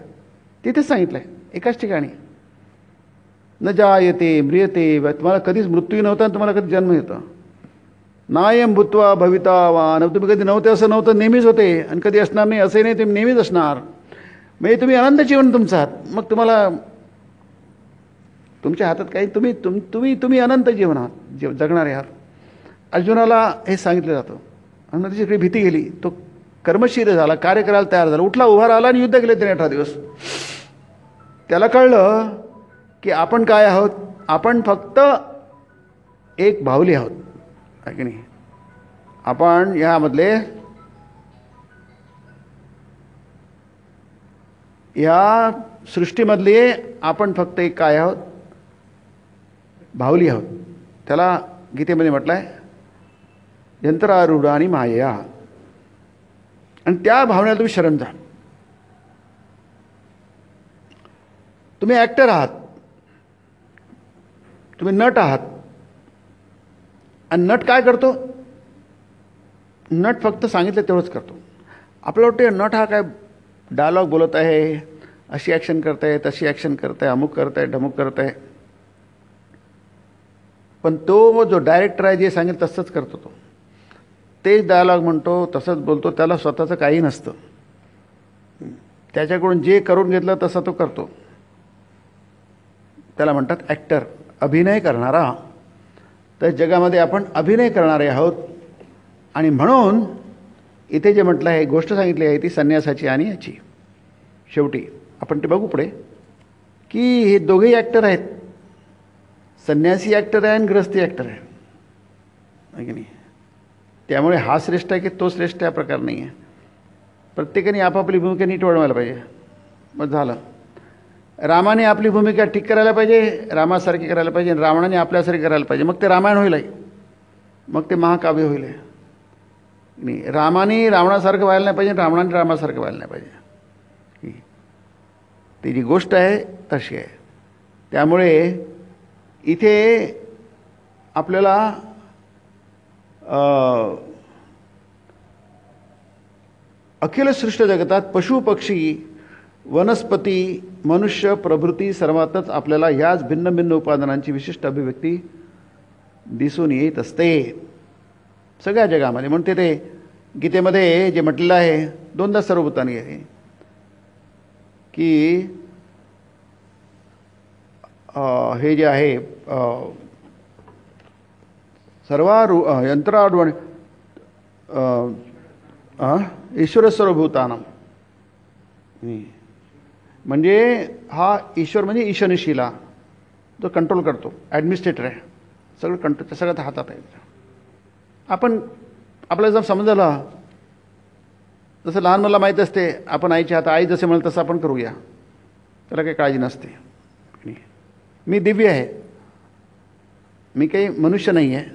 तिथेच सांगितलं आहे एकाच ठिकाणी. न जायते म्रियते, तुम्हाला कधीच मृत्यू नव्हता आणि तुम्हाला कधी जन्म येतो. नायम भूत्वा भवितावान, तुम्ही कधी नव्हते असं नव्हतं, नेहमीच होते. आणि कधी असणार नाही असंही नाही, तुम्ही नेहमीच असणार. म्हणजे तुम्ही अनंत जीवन तुमचं आहात. मग तुम्हाला तुमच्या हातात काही, तुम्ही अनंत जीवन आहात, जगणारे आहात. अर्जुनाला हे सांगितलं जातं. आणि त्याची काही भीती गेली. तो कर्मशील झाला, कार्य करायला तयार झाला, उठला, उभा राहिला आणि युद्ध केले त्याने 18 दिवस. त्याला कळलं की आपण काय आहोत, आपण फक्त एक बाहुली आहोत, आहे की नाही. आपण ह्यामधले या सृष्टीमधले आपण फक्त एक काय आहोत, बाहुली आहोत. त्याला गीतेमध्ये म्हटलं आहे यंत्रारूढ आणि माया. आणि त्या भावनेला तुम्ही शरण जा. तुम्ही ॲक्टर आहात, तुम्ही नट आहात. आणि नट काय करतो, नट फक्त सांगितलं तेवढंच करतो. आपल्याला वाटतं नट हा काय डायलॉग बोलत आहे, अशी ॲक्शन करत आहे, तशी ॲक्शन करत आहे, अमुक करत आहे, ढमुक करत आहे. पण तो जो डायरेक्टर आहे जे सांगेल तसंच करतो. तो तेच डायलॉग म्हणतो, तसंच बोलतो. त्याला स्वतःचं काही नसतं. त्याच्याकडून जे करून घेतलं तसं तो करतो. त्याला म्हणतात ॲक्टर, अभिनय करणारा. तर जगामध्ये आपण अभिनय करणारे आहोत. आणि म्हणून इथे जे म्हटलं आहे, गोष्ट सांगितली आहे ती संन्यासाची आणि याची. शेवटी आपण ते बघू पुढे की हे दोघेही ॲक्टर आहेत. संन्यासी ॲक्टर आहे आणि गृहस्थी ॲक्टर आहे की नाही. त्यामुळे हा श्रेष्ठ आहे की तो श्रेष्ठ हा प्रकार नाही आहे. प्रत्येकाने आपापली भूमिका नीट वळवायला पाहिजे. मग झालं. रामाने आपली भूमिका ठीक करायला पाहिजे, रामासारखी करायला पाहिजे. आणि रावणाने आपल्यासारखी करायला पाहिजे. मग ते रामायण होईल आहे, मग ते महाकाव्य होईल आहे. नाही, रामाने रावणासारखं व्हायला नाही पाहिजे, रावणाने रामासारखं व्हायला नाही पाहिजे. ती जी गोष्ट आहे तशी आहे. त्यामुळे इथे आपल्याला अखिल सृष्ट जगतात पशु पक्षी वनस्पती मनुष्य प्रभृती सर्वातच आपल्याला ह्याच भिन्न भिन्न उपादानांची विशिष्ट अभिव्यक्ती दिसून येत असते सगळ्या जगामध्ये. म्हणते ते गीतेमध्ये जे म्हटलेलं आहे दोनदा सर्वभूतानी आहे की हे जे आहे यंत्रारूढ ईश्वर सर्वभूतानां. म्हणजे हा ईश्वर म्हणजे ईशनशिला, तो कंट्रोल करतो, ॲडमिनिस्ट्रेटर आहे. सगळं कंट्रोल सगळ्यात हातात आहे. आपण आपल्याला जर समजलं, जसं लहान मुलाला माहीत असते आपण आईच्या हातात, आई जसे म्हणेल तसं आपण करूया, त्याला काही काळजी नसते. मी दिव्य आहे, मी काही मनुष्य नाही आहे,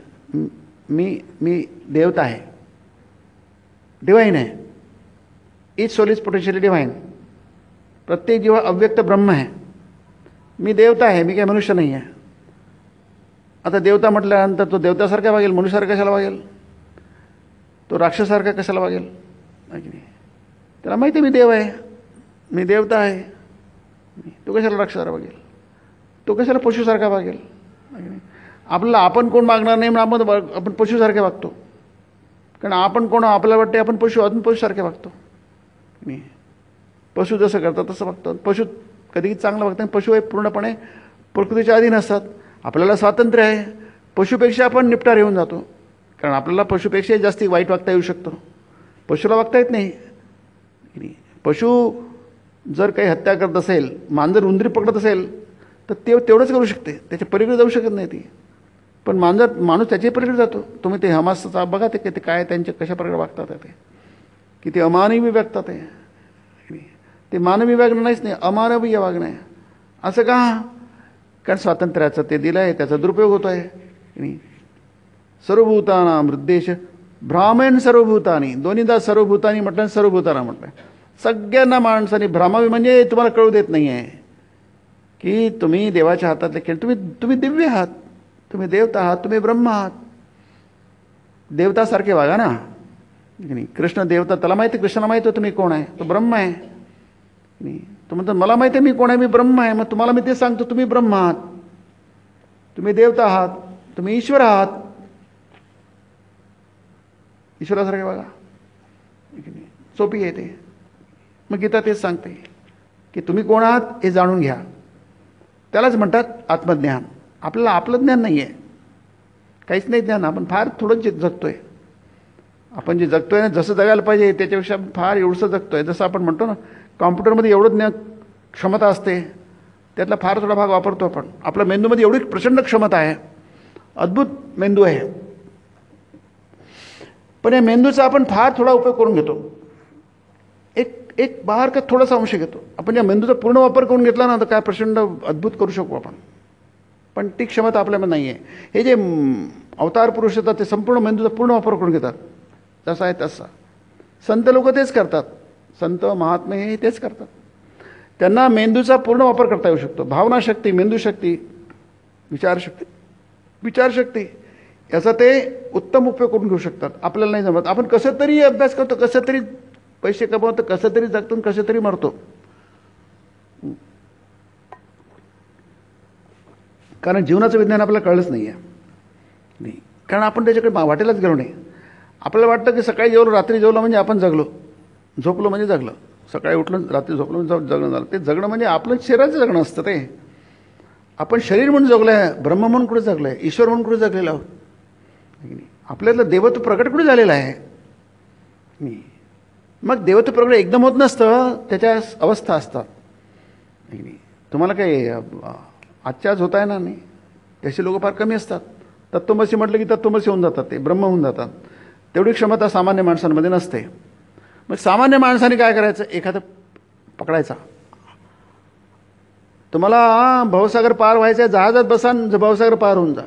मी देवता आहे, डिवाईन आहे. इच सोल इज पोटेन्शियली डिवाईन. प्रत्येक जीव अव्यक्त ब्रह्म आहे. मी देवता आहे, मी काही मनुष्य नाही आहे. आता देवता म्हटल्यानंतर तो देवतासारखा वागेल, मनुष्यासारखा कशाला वागेल, तो राक्षसारखा कशाला वागेल, नाही की नाही. त्याला माहिती आहे मी देव आहे, मी देवता आहे. तो कशाला राक्षसाला वागेल, तो कशाला पशुसारखा वागेल, नाही की नाही. आपल्याला आपण कोण मागणार नाही म्हणून आपण पशुसारखे वागतो. कारण आपण कोण आपल्याला वाटते आपण पशु, अजून पशुसारखे वागतो. नाही, पशु जसं करतात तसं वागतात. पशु कधीही चांगलं वागतात. पशु हे पूर्णपणे प्रकृतीच्या अधीन असतात. आपल्याला स्वातंत्र्य आहे. पशुपेक्षा आपण निपटार येऊन जातो, कारण आपल्याला पशुपेक्षाही जास्ती वाईट वागता येऊ शकतो. पशुला वागता येत नाही. पशु जर काही हत्या करत असेल, मांजर उंदरी पकडत असेल तर ते तेवढंच करू शकते, त्याच्या पलीकडे जाऊ शकत नाही ती. पण माणूस त्याच्याही पलीकडे जातो. तुम्ही ते हमासचा बघा, ते काय त्यांचे कशा प्रकारे वागतात ते, किती अमानवी वागतात ते मानवी वागणं नाहीच नाही, अमानवीय वागणं आहे. असं का? कारण स्वातंत्र्याचं ते दिलं आहे, त्याचा दुरुपयोग होतो आहे. सर्वभूताना मृद्देश भ्रामेन सर्वभूतानी, दोन्हीदा सर्वभूतानी म्हटलं, सर्वभूताना म्हटलं. सगळ्यांना माणसाने भ्रामावी, म्हणजे तुम्हाला कळू देत नाही आहे की तुम्ही देवाच्या हातातले खेळ, तुम्ही दिव्य आहात, तुम्ही देवता आहात, तुम्ही ब्रह्म आहात. देवतासारखे वागा ना. कृष्ण देवता, त्याला माहिती, कृष्णाला माहिती तुम्ही कोण आहे, तो ब्रह्म आहे. तो म्हणतो मला माहिती आहे मी कोण आहे, मी ब्रह्म आहे. मग तुम्हाला मी ते सांगतो, तुम्ही ब्रह्म आहात, तुम्ही देवता आहात, तुम्ही ईश्वर आहात. ईश्वरासारखे बघा, सोपी आहे ते. मग गीता तेच सांगते की तुम्ही कोण आहात हे जाणून घ्या. त्यालाच म्हणतात आत्मज्ञान. आपल्याला आपलं ज्ञान नाही आहे, काहीच नाही ज्ञान. आपण फार थोडंच जगतोय. आपण जे जगतोय ना, जसं जगायला पाहिजे त्याच्यापेक्षा फार एवढंसं जगतोय. जसं आपण म्हणतो ना, कॉम्प्युटरमध्ये एवढं ज्ञान क्षमता असते, त्यातला फार थोडा भाग वापरतो आपण. आपल्या मेंदूमध्ये एवढी प्रचंड क्षमता आहे, अद्भुत मेंदू आहे. पण या मेंदूचा आपण फार थोडा उपयोग करून घेतो. एक बाहेर का थोडासा अंश घेतो आपण. या मेंदूचा पूर्ण वापर करून घेतला ना, तर काय प्रचंड अद्भुत करू शकू आपण. पण ती क्षमता आपल्यामध्ये नाही आहे. हे जे अवतार पुरुष येतात ते संपूर्ण मेंदूचा पूर्ण वापर करून घेतात, जसा आहे तसा. संत लोक तेच करतात, संत महात्मे हे तेच करतात. त्यांना मेंदूचा पूर्ण वापर करता येऊ शकतो. भावनाशक्ती, मेंदूशक्ती, विचारशक्ती याचा ते उत्तम उपयोग करून घेऊ शकतात. आपल्याला नाही जमत. आपण कसं तरी अभ्यास करतो, कसं तरी पैसे कमवतो, कसं तरी जगतो, कसं तरी मरतो. कारण जीवनाचं विज्ञान आपल्याला कळलंच नाही आहे. कारण आपण त्याच्याकडे वाटेलाच गेलो नाही. आपल्याला वाटतं की सकाळी जेवलो, रात्री जेवलो म्हणजे आपण जगलो, झोपलो म्हणजे जगलं. सकाळी उठलं, रात्री झोपलो म्हणजे जगणं झालं. ते जगणं म्हणजे आपलं शरीराचं जगणं असतं. ते आपण शरीर म्हणून जगलो आहे, ब्रह्म म्हणून कुठे जगलो आहे, ईश्वर म्हणून कुठे जगलेलो आहोत. आपल्यातलं देवत्व प्रकट कुठे झालेलं आहे. मग देवत्व प्रकट एकदम होत नसतं, त्याच्या अवस्था असतात. तुम्हाला काही आजच्याच होत आहे ना, नाही त्याचे लोक फार कमी असतात. तत्त्वमसी म्हटलं की तत्त्वमसी होऊन जातात, ते ब्रह्म होऊन जातात. तेवढी क्षमता सामान्य माणसांमध्ये नसते. मग सामान्य माणसाने काय करायचं, एखादं पकडायचा. तुम्हाला भवसागर पार व्हायचं आहे, जहाजात बसा, भवसागर पार होऊन जा.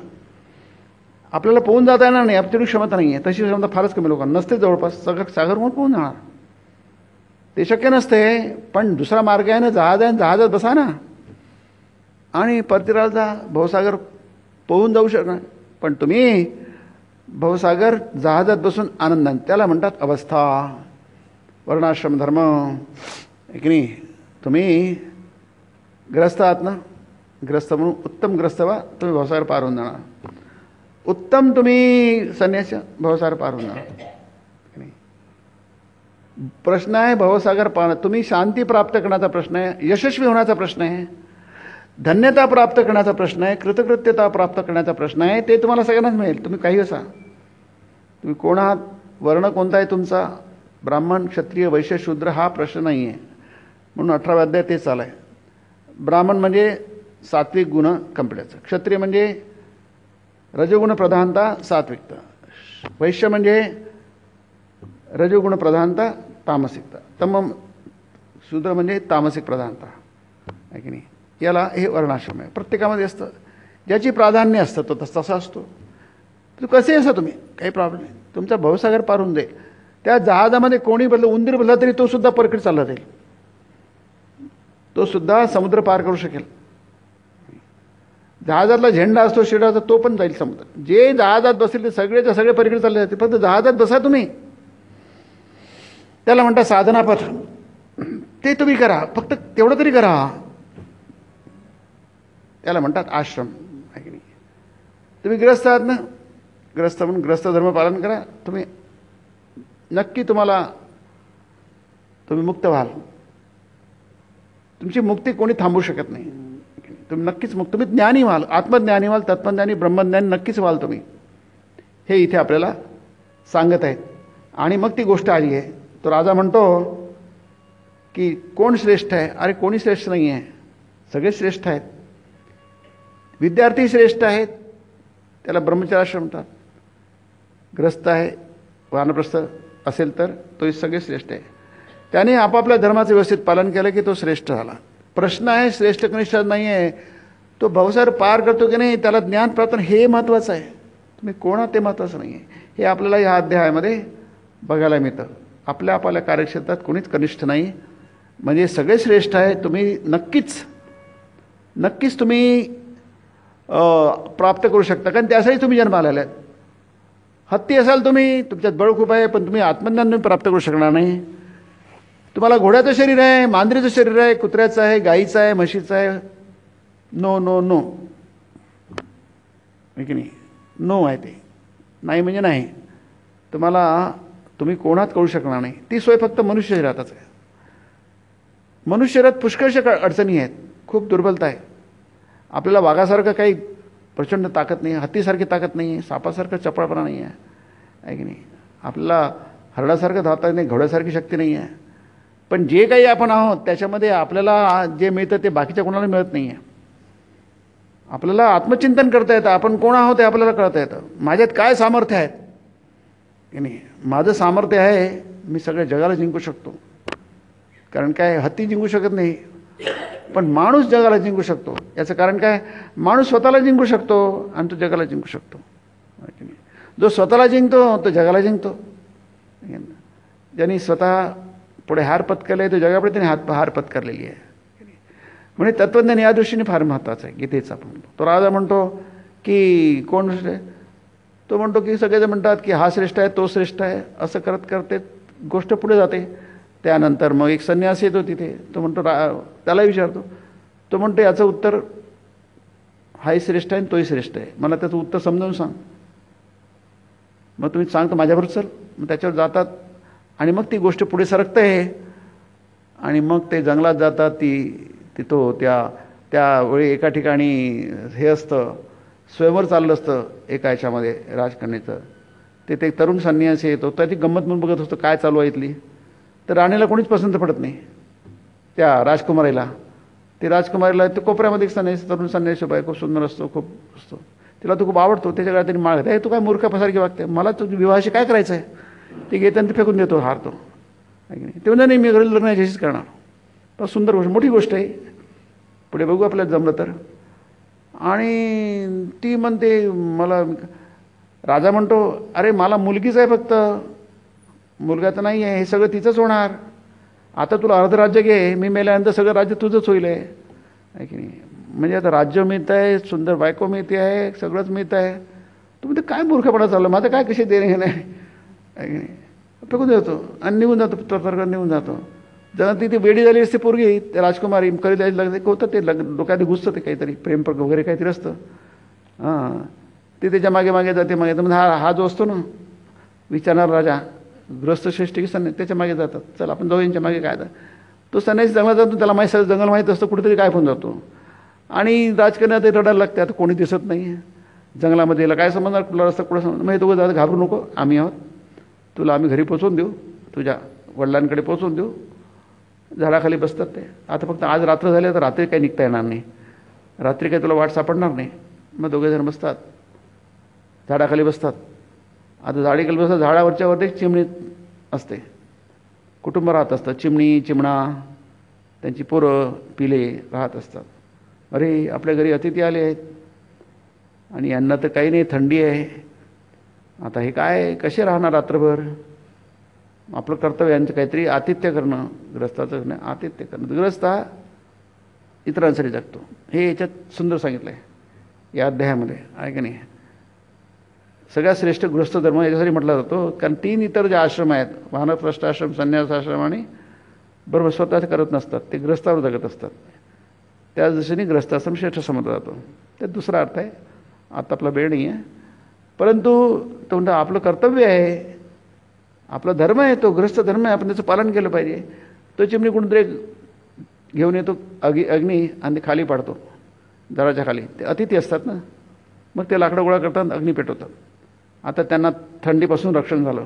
आपल्याला पोहून जाता येणार नाही, आपली क्षमता नाही आहे. तशी क्षमता फारच कमी लोकांना नसते. जवळपास सागरवर पोहून जाणार ते शक्य नसते. पण दुसरा मार्ग आहे ना, जहाज आहे, जहाजात बसा ना आणि परतीराला जा. भवसागर पोहून जाऊ शकणार. पण तुम्ही भवसागर जहाजात बसून आनंदाने, त्याला म्हणतात अवस्था. वर्णाश्रम धर्म आहे की नाही. तुम्ही ग्रस्त आहात ना, ग्रस्त म्हणून उत्तम ग्रस्त व्हा, तुम्ही भवसागर पार होऊन जाणार. उत्तम तुम्ही संन्यासी, भवसागर पार होऊन जाणार. प्रश्न आहे भवसागर पार. तुम्ही शांती प्राप्त करण्याचा प्रश्न आहे, यशस्वी होण्याचा प्रश्न आहे, धन्यता प्राप्त करण्याचा प्रश्न आहे, कृतकृत्यता प्राप्त करण्याचा प्रश्न आहे. ते तुम्हाला सगळ्यांनाच मिळेल. तुम्ही काही असा, तुम्ही कोण आहात, वर्ण कोणता आहे तुमचा, ब्राह्मण क्षत्रिय वैश्य शूद्र हा प्रश्न नाही आहे. म्हणून 18व्या अध्याय ते चालू आहे. ब्राह्मण म्हणजे सात्विक गुण कंप्लीटचं, क्षत्रिय म्हणजे रजोगुण प्रधानता सात्विकता, वैश्य म्हणजे रजोगुण प्रधानता तामसिकता, शूद्र म्हणजे तामसिक प्रधानता आहे की नाही. याला हे वर्णाश्रम आहे. प्रत्येकामध्ये असतं, ज्याची प्राधान्य असतं तो तसा असतो. तर कसे असा तुम्ही, काही प्रॉब्लेम नाही. तुमचा भवसागर पार होऊन जाईल. त्या जहाजामध्ये कोणी बदलं, उंदीर बदला तरी तो सुद्धा परकीट चालला जाईल. तो सुद्धा समुद्र पार करू शकेल. जहाजातला झेंडा असतो शिडाचा, तो पण जाईल समुद्र. जे जहाजात बसेल ते सगळेच्या सगळे परकीट चालले जातील. फक्त जहाजात बसा तुम्ही, त्याला म्हणतात साधनापथ. ते तुम्ही करा, फक्त तेवढं तरी करा. त्याला म्हणतात आश्रम आहे की नाही. तुम्ही ग्रस्त आहात ना, ग्रस्त म्हणून ग्रस्त धर्म पालन करा. तुम्ही नक्की तुम्ही मुक्त व्हाल. तुमची मुक्ती कोणी थांबवू शकत नाही. तुम्ही नक्कीच मग तुम्ही ज्ञानी व्हाल, आत्मज्ञानी व्हाल, तत्वज्ञानी ब्रह्मज्ञानी नक्कीच व्हाल तुम्ही, हे इथे आपल्याला सांगत आहेत. आणि मग ती गोष्ट आली आहे. तो राजा म्हणतो की कोण श्रेष्ठ आहे? अरे कोणी श्रेष्ठ नाही आहे, सगळे श्रेष्ठ आहेत. विद्यार्थी श्रेष्ठ आहेत, त्याला ब्रह्मचर्याश्रम म्हणतात. ग्रस्त आहे, वानप्रस्थ असेल तर तोही सगळे श्रेष्ठ आहे. त्याने आपापल्या धर्माचं व्यवस्थित पालन केलं की तो श्रेष्ठ झाला. प्रश्न आहे श्रेष्ठ कनिष्ठ नाही आहे, तो भवसागर पार करतो की नाही, त्याला ज्ञान प्राप्त हे महत्त्वाचं आहे. तुम्ही कोण आहात ते महत्त्वाचं नाही आहे. हे आपल्याला ह्या अध्यायामध्ये बघायला मिळतं. आपल्या कार्यक्षेत्रात कोणीच कनिष्ठ नाही, म्हणजे सगळे श्रेष्ठ आहे. तुम्ही नक्कीच तुम्ही प्राप्त करू शकता, कारण त्यासाठी तुम्ही जन्माला आलात. हत्ती असाल तुम्ही, तुमच्यात बळ खूप आहे, पण तुम्ही आत्मज्ञान तुम्ही प्राप्त करू शकणार नाही. तुम्हाला घोड्याचं शरीर आहे, मांजरीचं शरीर आहे, कुत्र्याचं आहे, गाईचं आहे, म्हशीचं आहे. नो नो नो आहे की नाही? नो आहे ते, नाही म्हणजे नाही. तुम्ही कोणात कळू शकणार नाही. ती सोय फक्त मनुष्य शरीरातच आहे. मनुष्य शरीरात पुष्कळशा अडचणी आहेत, खूप दुर्बलता आहे. आपल्याला वाघासारखं काही प्रचंड ताकद नाही, हत्तीसारखी ताकद नाही आहे, सापासारखं चपळपणा नाही आहे की नाही? आपल्याला हरडासारखं धावता नाही, घोड्यासारखी शक्ती नाही आहे. पण जे काही आपण आहोत त्याच्यामध्ये आपल्याला जे मिळतं ते बाकीच्या कोणाला मिळत नाही आहे. आपल्याला आत्मचिंतन करता येतं, आपण कोण आहोत हे आपल्याला कळता येतं. माझ्यात काय सामर्थ्य आहेत की नाही? माझं सामर्थ्य आहे, मी सगळ्या जगाला जिंकू शकतो. कारण काय, हत्ती जिंकू शकत नाही, पण माणूस जगाला जिंकू शकतो. याचं कारण काय, माणूस स्वतःला जिंकू शकतो आणि तो जगाला जिंकू शकतो. जो स्वतःला जिंकतो तो जगाला जिंकतो. ज्यांनी स्वतः पुढे हार पत्करले तो जगापुढे त्याने हार पत्करलेली आहे. म्हणजे तत्वज्ञान या दृष्टीने फार महत्त्वाचं आहे. गीतेचा आपण तो राजा म्हणतो की कोण श्रेष्ठ? तो म्हणतो की सगळेजण म्हणतात की हा श्रेष्ठ आहे, तो श्रेष्ठ आहे. असं करत करते गोष्ट पुढे जाते. त्यानंतर मग एक संन्यासी येतो तिथे. तो म्हणतो त्याला विचारतो, तो म्हणतो याचं उत्तर हाही श्रेष्ठ आहे आणि तोही श्रेष्ठ आहे, मला त्याचं उत्तर समजावून सांग. मग तुम्ही सांगतो माझ्याबरोबर चल. मग त्याच्यावर जातात आणि मग ती गोष्ट पुढे सरकते आणि मग ते जंगलात जातात. तिथं त्यावेळी एका ठिकाणी हे असतं, स्वयंवर चाललं असतं एका ह्याच्यामध्ये राजकन्याचं. ते तरुण संन्यासी येतो, त्याची गंमत म्हणून बघत असतो काय चालू आहे इथली. तर राणीला कोणीच पसंत पडत नाही त्या राजकुमारीला. ते राजकुमारीला ते कोपऱ्यामध्ये एक संन्यासी, तरुण संन्यासी बाई, खूप सुंदर असतो, खूप असतो. तिला तो खूप आवडतो. त्याच्या गळ्यात त्यांनी माळ घालते. तू काय मूर्खासारखी वागते, मला तुझ्या विवाहाशी काय करायचं आहे? ते घेताना ते फेकून देतो, हारतो. ते म्हणतो नाही, मी घरी लग्न याच्याशीच करणार. पण सुंदर गोष्ट, मोठी गोष्ट आहे, पुढे बघू आपल्याला जमलं तर. आणि ती म्हणते मला, राजा म्हणतो अरे मला मुलगीच आहे फक्त, मुलगा तर नाही आहे, हे सगळं तिचंच होणार. आता तुला अर्ध राज्य घे, मी मेल्यानंतर सगळं राज्य तुझंच होईल आहे की नाही? म्हणजे आता राज्य मिळत आहे, सुंदर बायको मिळते आहे, सगळंच मिळत आहे. तुम्ही ते काय मूर्खपणा चाललं, माझं काय कशी देणे नाही आहे की नाही? फेकून देतो आणि निघून जातो, तर्क निघून जातो. जेव्हा ती वेडी झाली असते पोरगी, त्या राजकुमारी कधी द्यायला लागते होतं, ते डोक्यात घुसतं, ते काहीतरी प्रेम वगैरे काहीतरी असतं. हां, ते त्याच्या मागे मागे जाते, मागे तर हा जो असतो ना विचारणार राजा, ग्रस्त श्रेष्ठ की संन्यासी, त्याच्या मागे जातात. चल आपण जाऊ यांच्या मागे. काय तो संन्यासी जंगलात जातो, त्याला माहीत सगळं जंगल माहीत असतं, कुठेतरी काय होऊन जातो. आणि राजकन्या ते रडायला लागते, आता कोणी दिसत नाही जंगलामध्ये, याला काय समजणार, कुठला रस्ता कुठं समजणार. मग हे दोघं जात, घाबरू नको, आम्ही आहोत, तुला आम्ही घरी पोचवून देऊ, तुझ्या वडिलांकडे पोचवून देऊ. झाडाखाली बसतात ते. आता फक्त आज रात्र झाली, तर रात्री काही निघता येणार नाही, रात्री काही तुला वाट सापडणार नाही. मग दोघेजण बसतात, झाडाखाली बसतात. आता झाडीखाली बसतात, झाडावरच्या वरती एक चिमणी असते, कुटुंब राहत असतं, चिमणी चिमणा त्यांची पोरं पिले राहत असतात. अरे आपल्या घरी अतिथी आले आहेत आणि यांना तर काही नाही, थंडी आहे, आता हे काय कसे राहणार रात्रभर. आपलं कर्तव्य यांचं काहीतरी आतिथ्य करणं, ग्रस्ताचं नाही आतिथ्य करणं. ग्रस्त हा इतरांसाठी जगतो, हे याच्यात सुंदर सांगितलं आहे या अध्यायामध्ये आहे का नाही. सगळ्यात श्रेष्ठ गृहस्थ धर्म याच्यासाठी म्हटला जातो, कारण 3 इतर जे आश्रम आहेत, वानप्रस्थाश्रम, संन्यासाश्रम आणि बरोबर स्वतः करत नसतात, ते ग्रस्तावर जगत असतात, त्याच दिशेने ग्रस्ताश्रम श्रेष्ठ समजला जातो. ते दुसरा अर्थ आहे. आता आपला वेळ नाही आहे, परंतु तो म्हणतो आपलं कर्तव्य आहे, आपला धर्म आहे, तो गृहस्थ धर्म आहे, आपण त्याचं पालन केलं पाहिजे. तो चिमणी कुठेतरी घेऊन येतो अग्नी आणि ते खाली पाडतो, झाडाच्या खाली ते अतिथी असतात ना, मग ते लाकडं गोळा करतात, अग्नी पेटवतात. आता त्यांना थंडीपासून रक्षण झालं,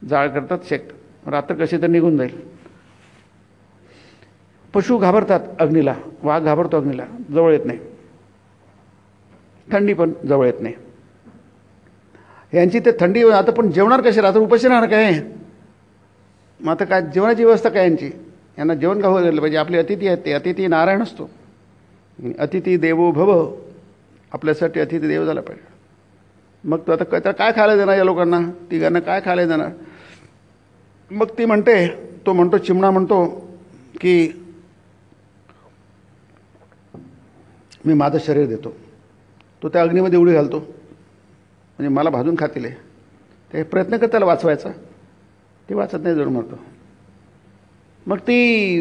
जाळ करतात, शेकतात, रात्र कशी तर निघून जाईल. पशु घाबरतात अग्नीला, वाघ घाबरतो अग्नीला, जवळ येत नाही. थंडी पण जवळ येत नाही. यांची ते थंडी. आता पण जेवणार कसे, रात्र उपाशी राहणार काय? मग आता काय जेवणाची व्यवस्था काय यांची? यांना जेवण का झालं पाहिजे? आपले अतिथी आहेत, ते अतिथी नारायण असतो. अतिथी देवो भव, आपल्यासाठी अतिथी देव झाला पाहिजे. मग तो आता काय खायला देणार या लोकांना? तिघांना काय खायला देणार? मग ती म्हणते, तो म्हणतो, चिमणा म्हणतो की मी माझं शरीर देतो. तो त्या अग्नीमध्ये उडी घालतो, म्हणजे मला भाजून खातील. ते प्रयत्न करत त्याला वाचवायचा, ते वाचत नाही, जरूर मरतो. मग ती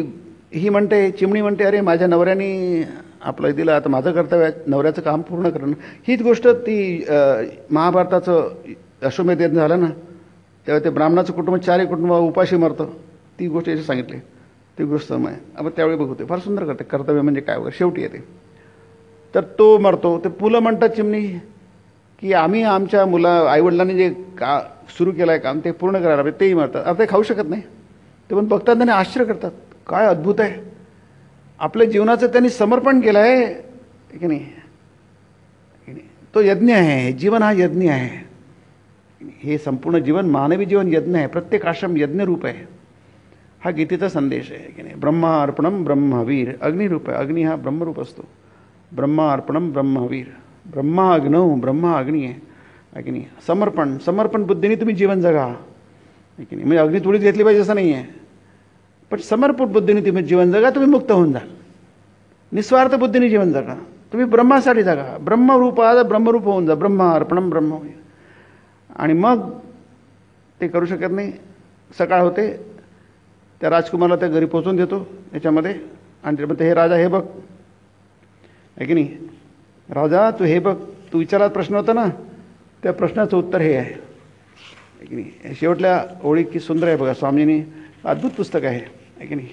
ही म्हणते, चिमणी म्हणते, अरे माझ्या नवऱ्याने आपलं दिलं, आता माझं कर्तव्य आहे नवऱ्याचं काम पूर्ण करणं. हीच गोष्ट ती महाभारताचं अश्वमेध यज्ञ झालं ना, तेव्हा ते ब्राह्मणाचं कुटुंब 4 कुटुंब उपाशी मरतं. ती गोष्ट याची सांगितली, ती गोष्ट मग आपण त्यावेळी बघते. फार सुंदर करते, कर्तव्य म्हणजे काय वगैरे शेवटी येते. तर तो मरतो. ते पुलं म्हणतात चिमणी की आम्ही आमच्या आईवडिलांनी जे सुरू केलं आहे काम ते पूर्ण करायला पाहिजे. तेही मरतात. आता ते खाऊ शकत नाही. ते पण बघतात त्यांनी आश्चर्य करतात, काय अद्भुत आहे, आपल्या जीवनाचं त्यांनी समर्पण केलं आहे की नाही. तो यज्ञ आहे, जीवन हा यज्ञ आहे. हे संपूर्ण जीवन मानवी जीवन यज्ञ आहे. प्रत्येक आश्रम यज्ञरूप आहे. हा गीतेचा संदेश आहे की नाही. ब्रह्मार्पणम ब्रह्मवीर, अग्निरूप आहे. अग्नी हा ब्रह्मरूप असतो. ब्रह्मार्पणम ब्रह्मवीर, ब्रह्मा अग्नौ, ब्रह्मा अग्नी आहे की नाही. समर्पण बुद्धीने तुम्ही जीवन जगा की नाही. म्हणजे अग्नी थोडीच घेतली पाहिजे असं नाही आहे, पण समर्पण बुद्धीने तुम्ही जीवन जगा, तुम्ही मुक्त होऊन जाल. निस्वार्थ बुद्धीने जीवन जगा, तुम्ही ब्रह्मासाठी जगा. ब्रह्मरूपात ब्रह्मरूप होऊन जा. ब्रह्मार्पणम ब्रह्मवीर. आणि मग ते करू शकत नाही. सकाळ होते, त्या राजकुमाराला त्या घरी पोचून देतो याच्यामध्ये, आणि ते म्हणते, हे राजा हे बघ, आहे की नाही. राजा तू हे बघ, तू विचारात प्रश्न होता ना, त्या प्रश्नाचं उत्तर हे आहे की नाही. शेवटल्या ओळी की सुंदर आहे बघा, स्वामींनी अद्भुत पुस्तक आहे की नाही.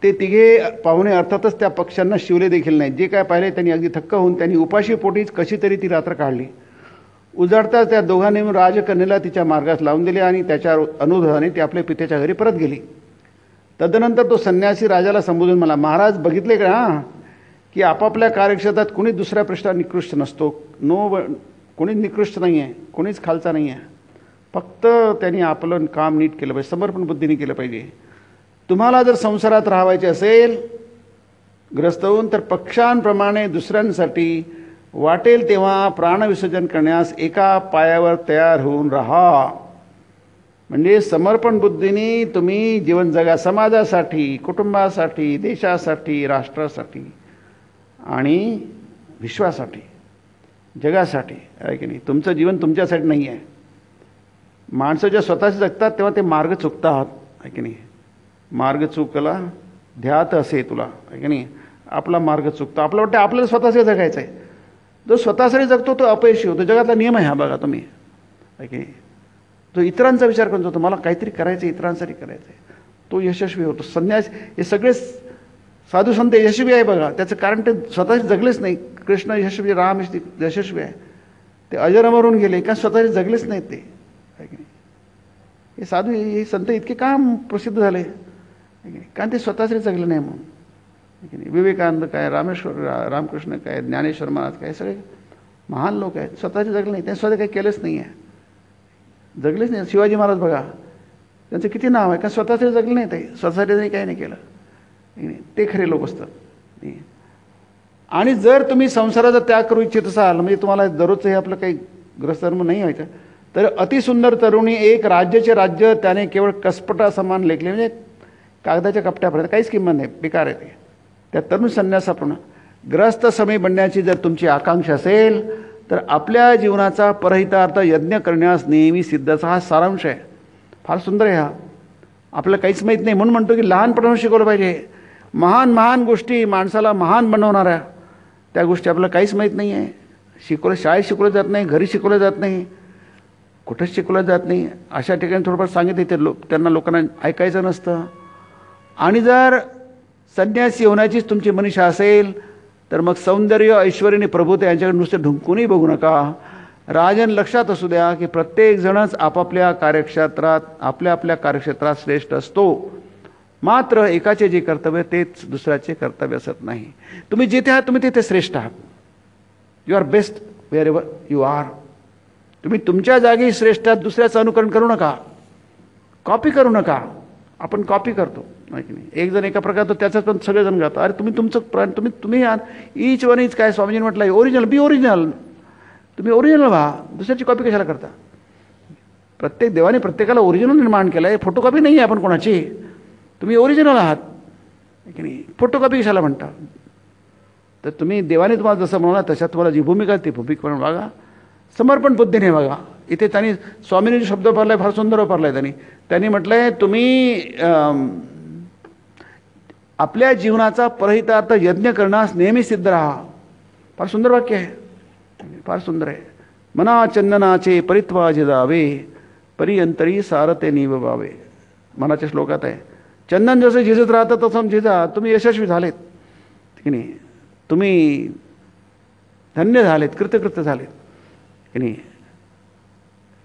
ते तिघे पाहुणे अर्थातच त्या पक्ष्यांना शिवले देखील नाही. जे काय पाहिले त्यांनी अगदी थक्क होऊन त्यांनी उपाशी पोटीच कशी तरी ती रात्र काढली. उजाडताच त्या दोघांनी राजकन्येला तिच्या मार्गास लावून दिले आणि त्याच्या अनुरोधाने ती आपल्या पित्याच्या घरी परत गेली. तदनंतर तो संन्यासी राजाला संबोधून मला, महाराज बघितले का की आपापल्या कार्यक्षेत्रात कुणीच दुसऱ्यापेक्षा निकृष्ट नसतो. कोणीच निकृष्ट नाही आहे, कोणीच खालचा नाही आहे. फक्त त्यांनी आपलं काम नीट केलं पाहिजे, समर्पण बुद्धीने केलं पाहिजे. तुम्हाला जर संसारात राहायचे असेल ग्रस्त होऊन, तर पक्ष्यांप्रमाणे दुसऱ्यांसाठी वाटेल तेव्हा प्राणविसर्जन करण्यास एका पायावर तयार होऊन राहा. म्हणजे समर्पण बुद्धीने तुम्ही जीवन जगा, समाजासाठी, कुटुंबासाठी, देशासाठी, राष्ट्रासाठी आणि विश्वासाठी, जगासाठी, आहे की नाही. तुमचं जीवन तुमच्यासाठी नाही आहे. माणसं जेव्हा स्वतःशी जगतात तेव्हा ते मार्ग चुकतात, आहे की नाही. मार्ग चुकला ध्यात असे तुला, आहे की नाही. आपला मार्ग चुकतो. आपलं वाटतं आपल्याला स्वतःसाठी जगायचं आहे. जो स्वतःसाठी जगतो तो अपयशी होतो. जगातला नियम आहे हा बघा तुम्ही, आहे की नाही. जो इतरांचा विचार करत होतो, मला काहीतरी करायचं आहे, इतरांसाठी करायचं आहे, तो यशस्वी होतो. संन्यास हे सगळे साधू संत यशस्वी आहे बघा. त्याचं कारण ते स्वतःशी जगलेच नाही. कृष्ण यशस्वी, राम यशस्वी आहे, ते अजर अमरून गेले का स्वतःशी जगलेच नाहीत ते, आहे की नाही. हे साधू हे संत इतके का प्रसिद्ध झाले, कारण ते स्वतःसाठी जगले नाही म्हणून, आहे की नाही. विवेकानंद काय, रामकृष्ण काय, ज्ञानेश्वर महाराज काय, सगळे महान लोक आहेत, स्वतःचे जगले नाही. त्यांनी स्वतः काही केलंच नाही आहे, जगलेच नाही. शिवाजी महाराज बघा, त्यांचं किती नाव आहे, कारण स्वतःसाठी जगले नाही ते, स्वतःसाठी त्यांनी काही नाही केलं. ते खरे लोक असतात. आणि जर तुम्ही संसाराचा त्याग करू इच्छित असाल, म्हणजे तुम्हाला दररोजचं हे आपलं काही ग्रहधर्म नाही व्हायचं, तर अतिसुंदर तरुणी एक राज्याचे राज्य त्याने केवळ कसपटा समान लेखले, म्हणजे कागदाच्या कपट्यापर्यंत काहीच किंमत नाही, बेकार आहे ते. त्या तरुण संन्यासापूर्ण ग्रस्त समय बनण्याची जर तुमची आकांक्षा असेल, तर आपल्या जीवनाचा परहितार्थ यज्ञ करण्यास नेहमी सिद्धचा हा सारांश आहे. फार सुंदर आहे हा. आपल्याला काहीच माहीत नाही म्हणून म्हणतो की लहानपणापासून शिकवलं पाहिजे. महान महान गोष्टी माणसाला महान बनवणाऱ्या त्या गोष्टी आपल्याला काहीच माहीत नाही आहे. शाळेत शिकवलं जात नाही, घरी शिकवलं जात नाही, कुठंच शिकवलं जात नाही. अशा ठिकाणी थोडंफार सांगितलं ते त्यांना लोकांना ऐकायचं नसतं. आणि जर संन्यासी होण्याचीच तुमची मनीषा असेल तर मग सौंदर्य, ऐश्वर्य आणि प्रभुता यांच्याकडे नुसते ढुंकूनही बघू नका. राजन, लक्षात असू द्या की प्रत्येक जणच आपापल्या कार्यक्षेत्रात आपल्या कार्यक्षेत्रात श्रेष्ठ असतो. मात्र एकाचे जे कर्तव्य तेच दुसऱ्याचे कर्तव्य असत नाही. तुम्ही जिथे आहात तुम्ही तिथे श्रेष्ठ आहात. You are best wherever you are. तुम्ही तुमच्या जागी श्रेष्ठ आहात. दुसऱ्याचं अनुकरण करू नका, कॉपी करू नका. आपण कॉपी करतो नाही की नाही. एक जण एका प्रकारचं त्याच्यात पण सगळेजण गातो. अरे तुम्ही तुमचं प्राण तुम्ही इच वन इच काय स्वामीजींनी म्हटलं आहे ओरिजिनल, बी ओरिजिनल. तुम्ही ओरिजिनल व्हा, दुसऱ्याची कॉपी कशाला करता. प्रत्येक देवाने प्रत्येकाला ओरिजिनल निर्माण केलं आहे, फोटोकॉपी नाही आहे आपण कोणाची. तुम्ही ओरिजिनल आहात की नाही, फोटोकॉपी कशाला म्हणता. तर तुम्ही देवाने तुम्हाला जसं म्हणाला तशा तुम्हाला जी भूमिका ती भूमिका म्हणून वागा, समर्पण बुद्धीने वागा. इथे त्यांनी स्वामींनी शब्द वापरला आहे, फार सुंदर वापरला आहे. त्यांनी म्हटलं आहे तुम्ही आपल्या जीवनाचा परहितार्थ यज्ञ करण्यास नेहमी सिद्ध राहा. फार सुंदर वाक्य आहे, फार सुंदर आहे. मना चंदनाचे परित्वाजे जावे, परियंतरी सारते निववावे. मनाच्या श्लोकात आहे. चंदन जसं झिजत राहतं तसं झिजा. तुम्ही यशस्वी झालेत की नाही, तुम्ही धन्य झालेत, कृतकृत्य झालेत की नाही.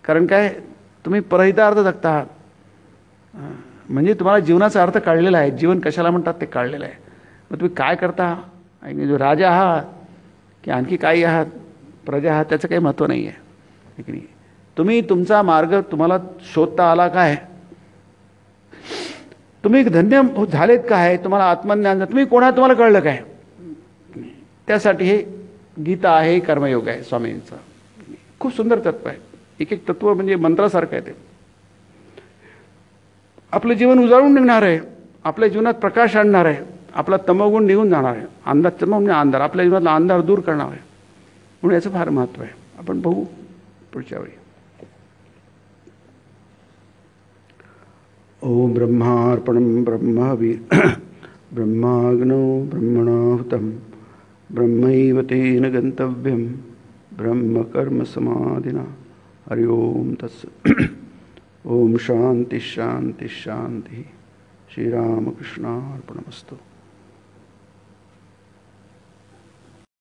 कारण काय, तुम्ही परहितार्थ जगता आहात. म्हणजे तुम्हाला जीवनाचा अर्थ काढलेला आहे. जीवन कशाला म्हणतात ते काढलेलं आहे. मग तुम्ही काय करता, जो राजा आहात की आणखी काही आहात, प्रजा आहात, त्याचं काही महत्त्व नाही आहे की नाही. तुम्ही तुमचा मार्ग तुम्हाला शोधता आला काय, तुम्ही धन्य झालेत काय, तुम्हाला आत्मज्ञान, तुम्ही तुम्हाला कळलं काय. त्यासाठी हे गीता आहे, कर्मयोग आहे स्वामींचा. खूप सुंदर तत्व आहे. एक एक तत्व म्हणजे मंत्रासारखं आहे. ते आपलं जीवन उजाळून निघणार आहे, आपल्या जीवनात प्रकाश आणणार आहे, आपला तमोगुण निघून जाणार आहे. अंधार, तम म्हणजे अंधार, आपल्या जीवनातला अंधार दूर करणार आहे. म्हणून याचं फार महत्त्व आहे. आपण बघू पुढच्या वेळी. ओम ब्रह्मार्पणं ब्रह्मवीर ब्रह्माग्नौ ब्रह्मणाहुतं ब्रह्मैव तेन गंतव्यं ब्रह्मकर्म समाधिना. हरि ओम तत्सत्. ओम शांति शांति शांति. श्रीरामकृष्णार्पणमस्तु.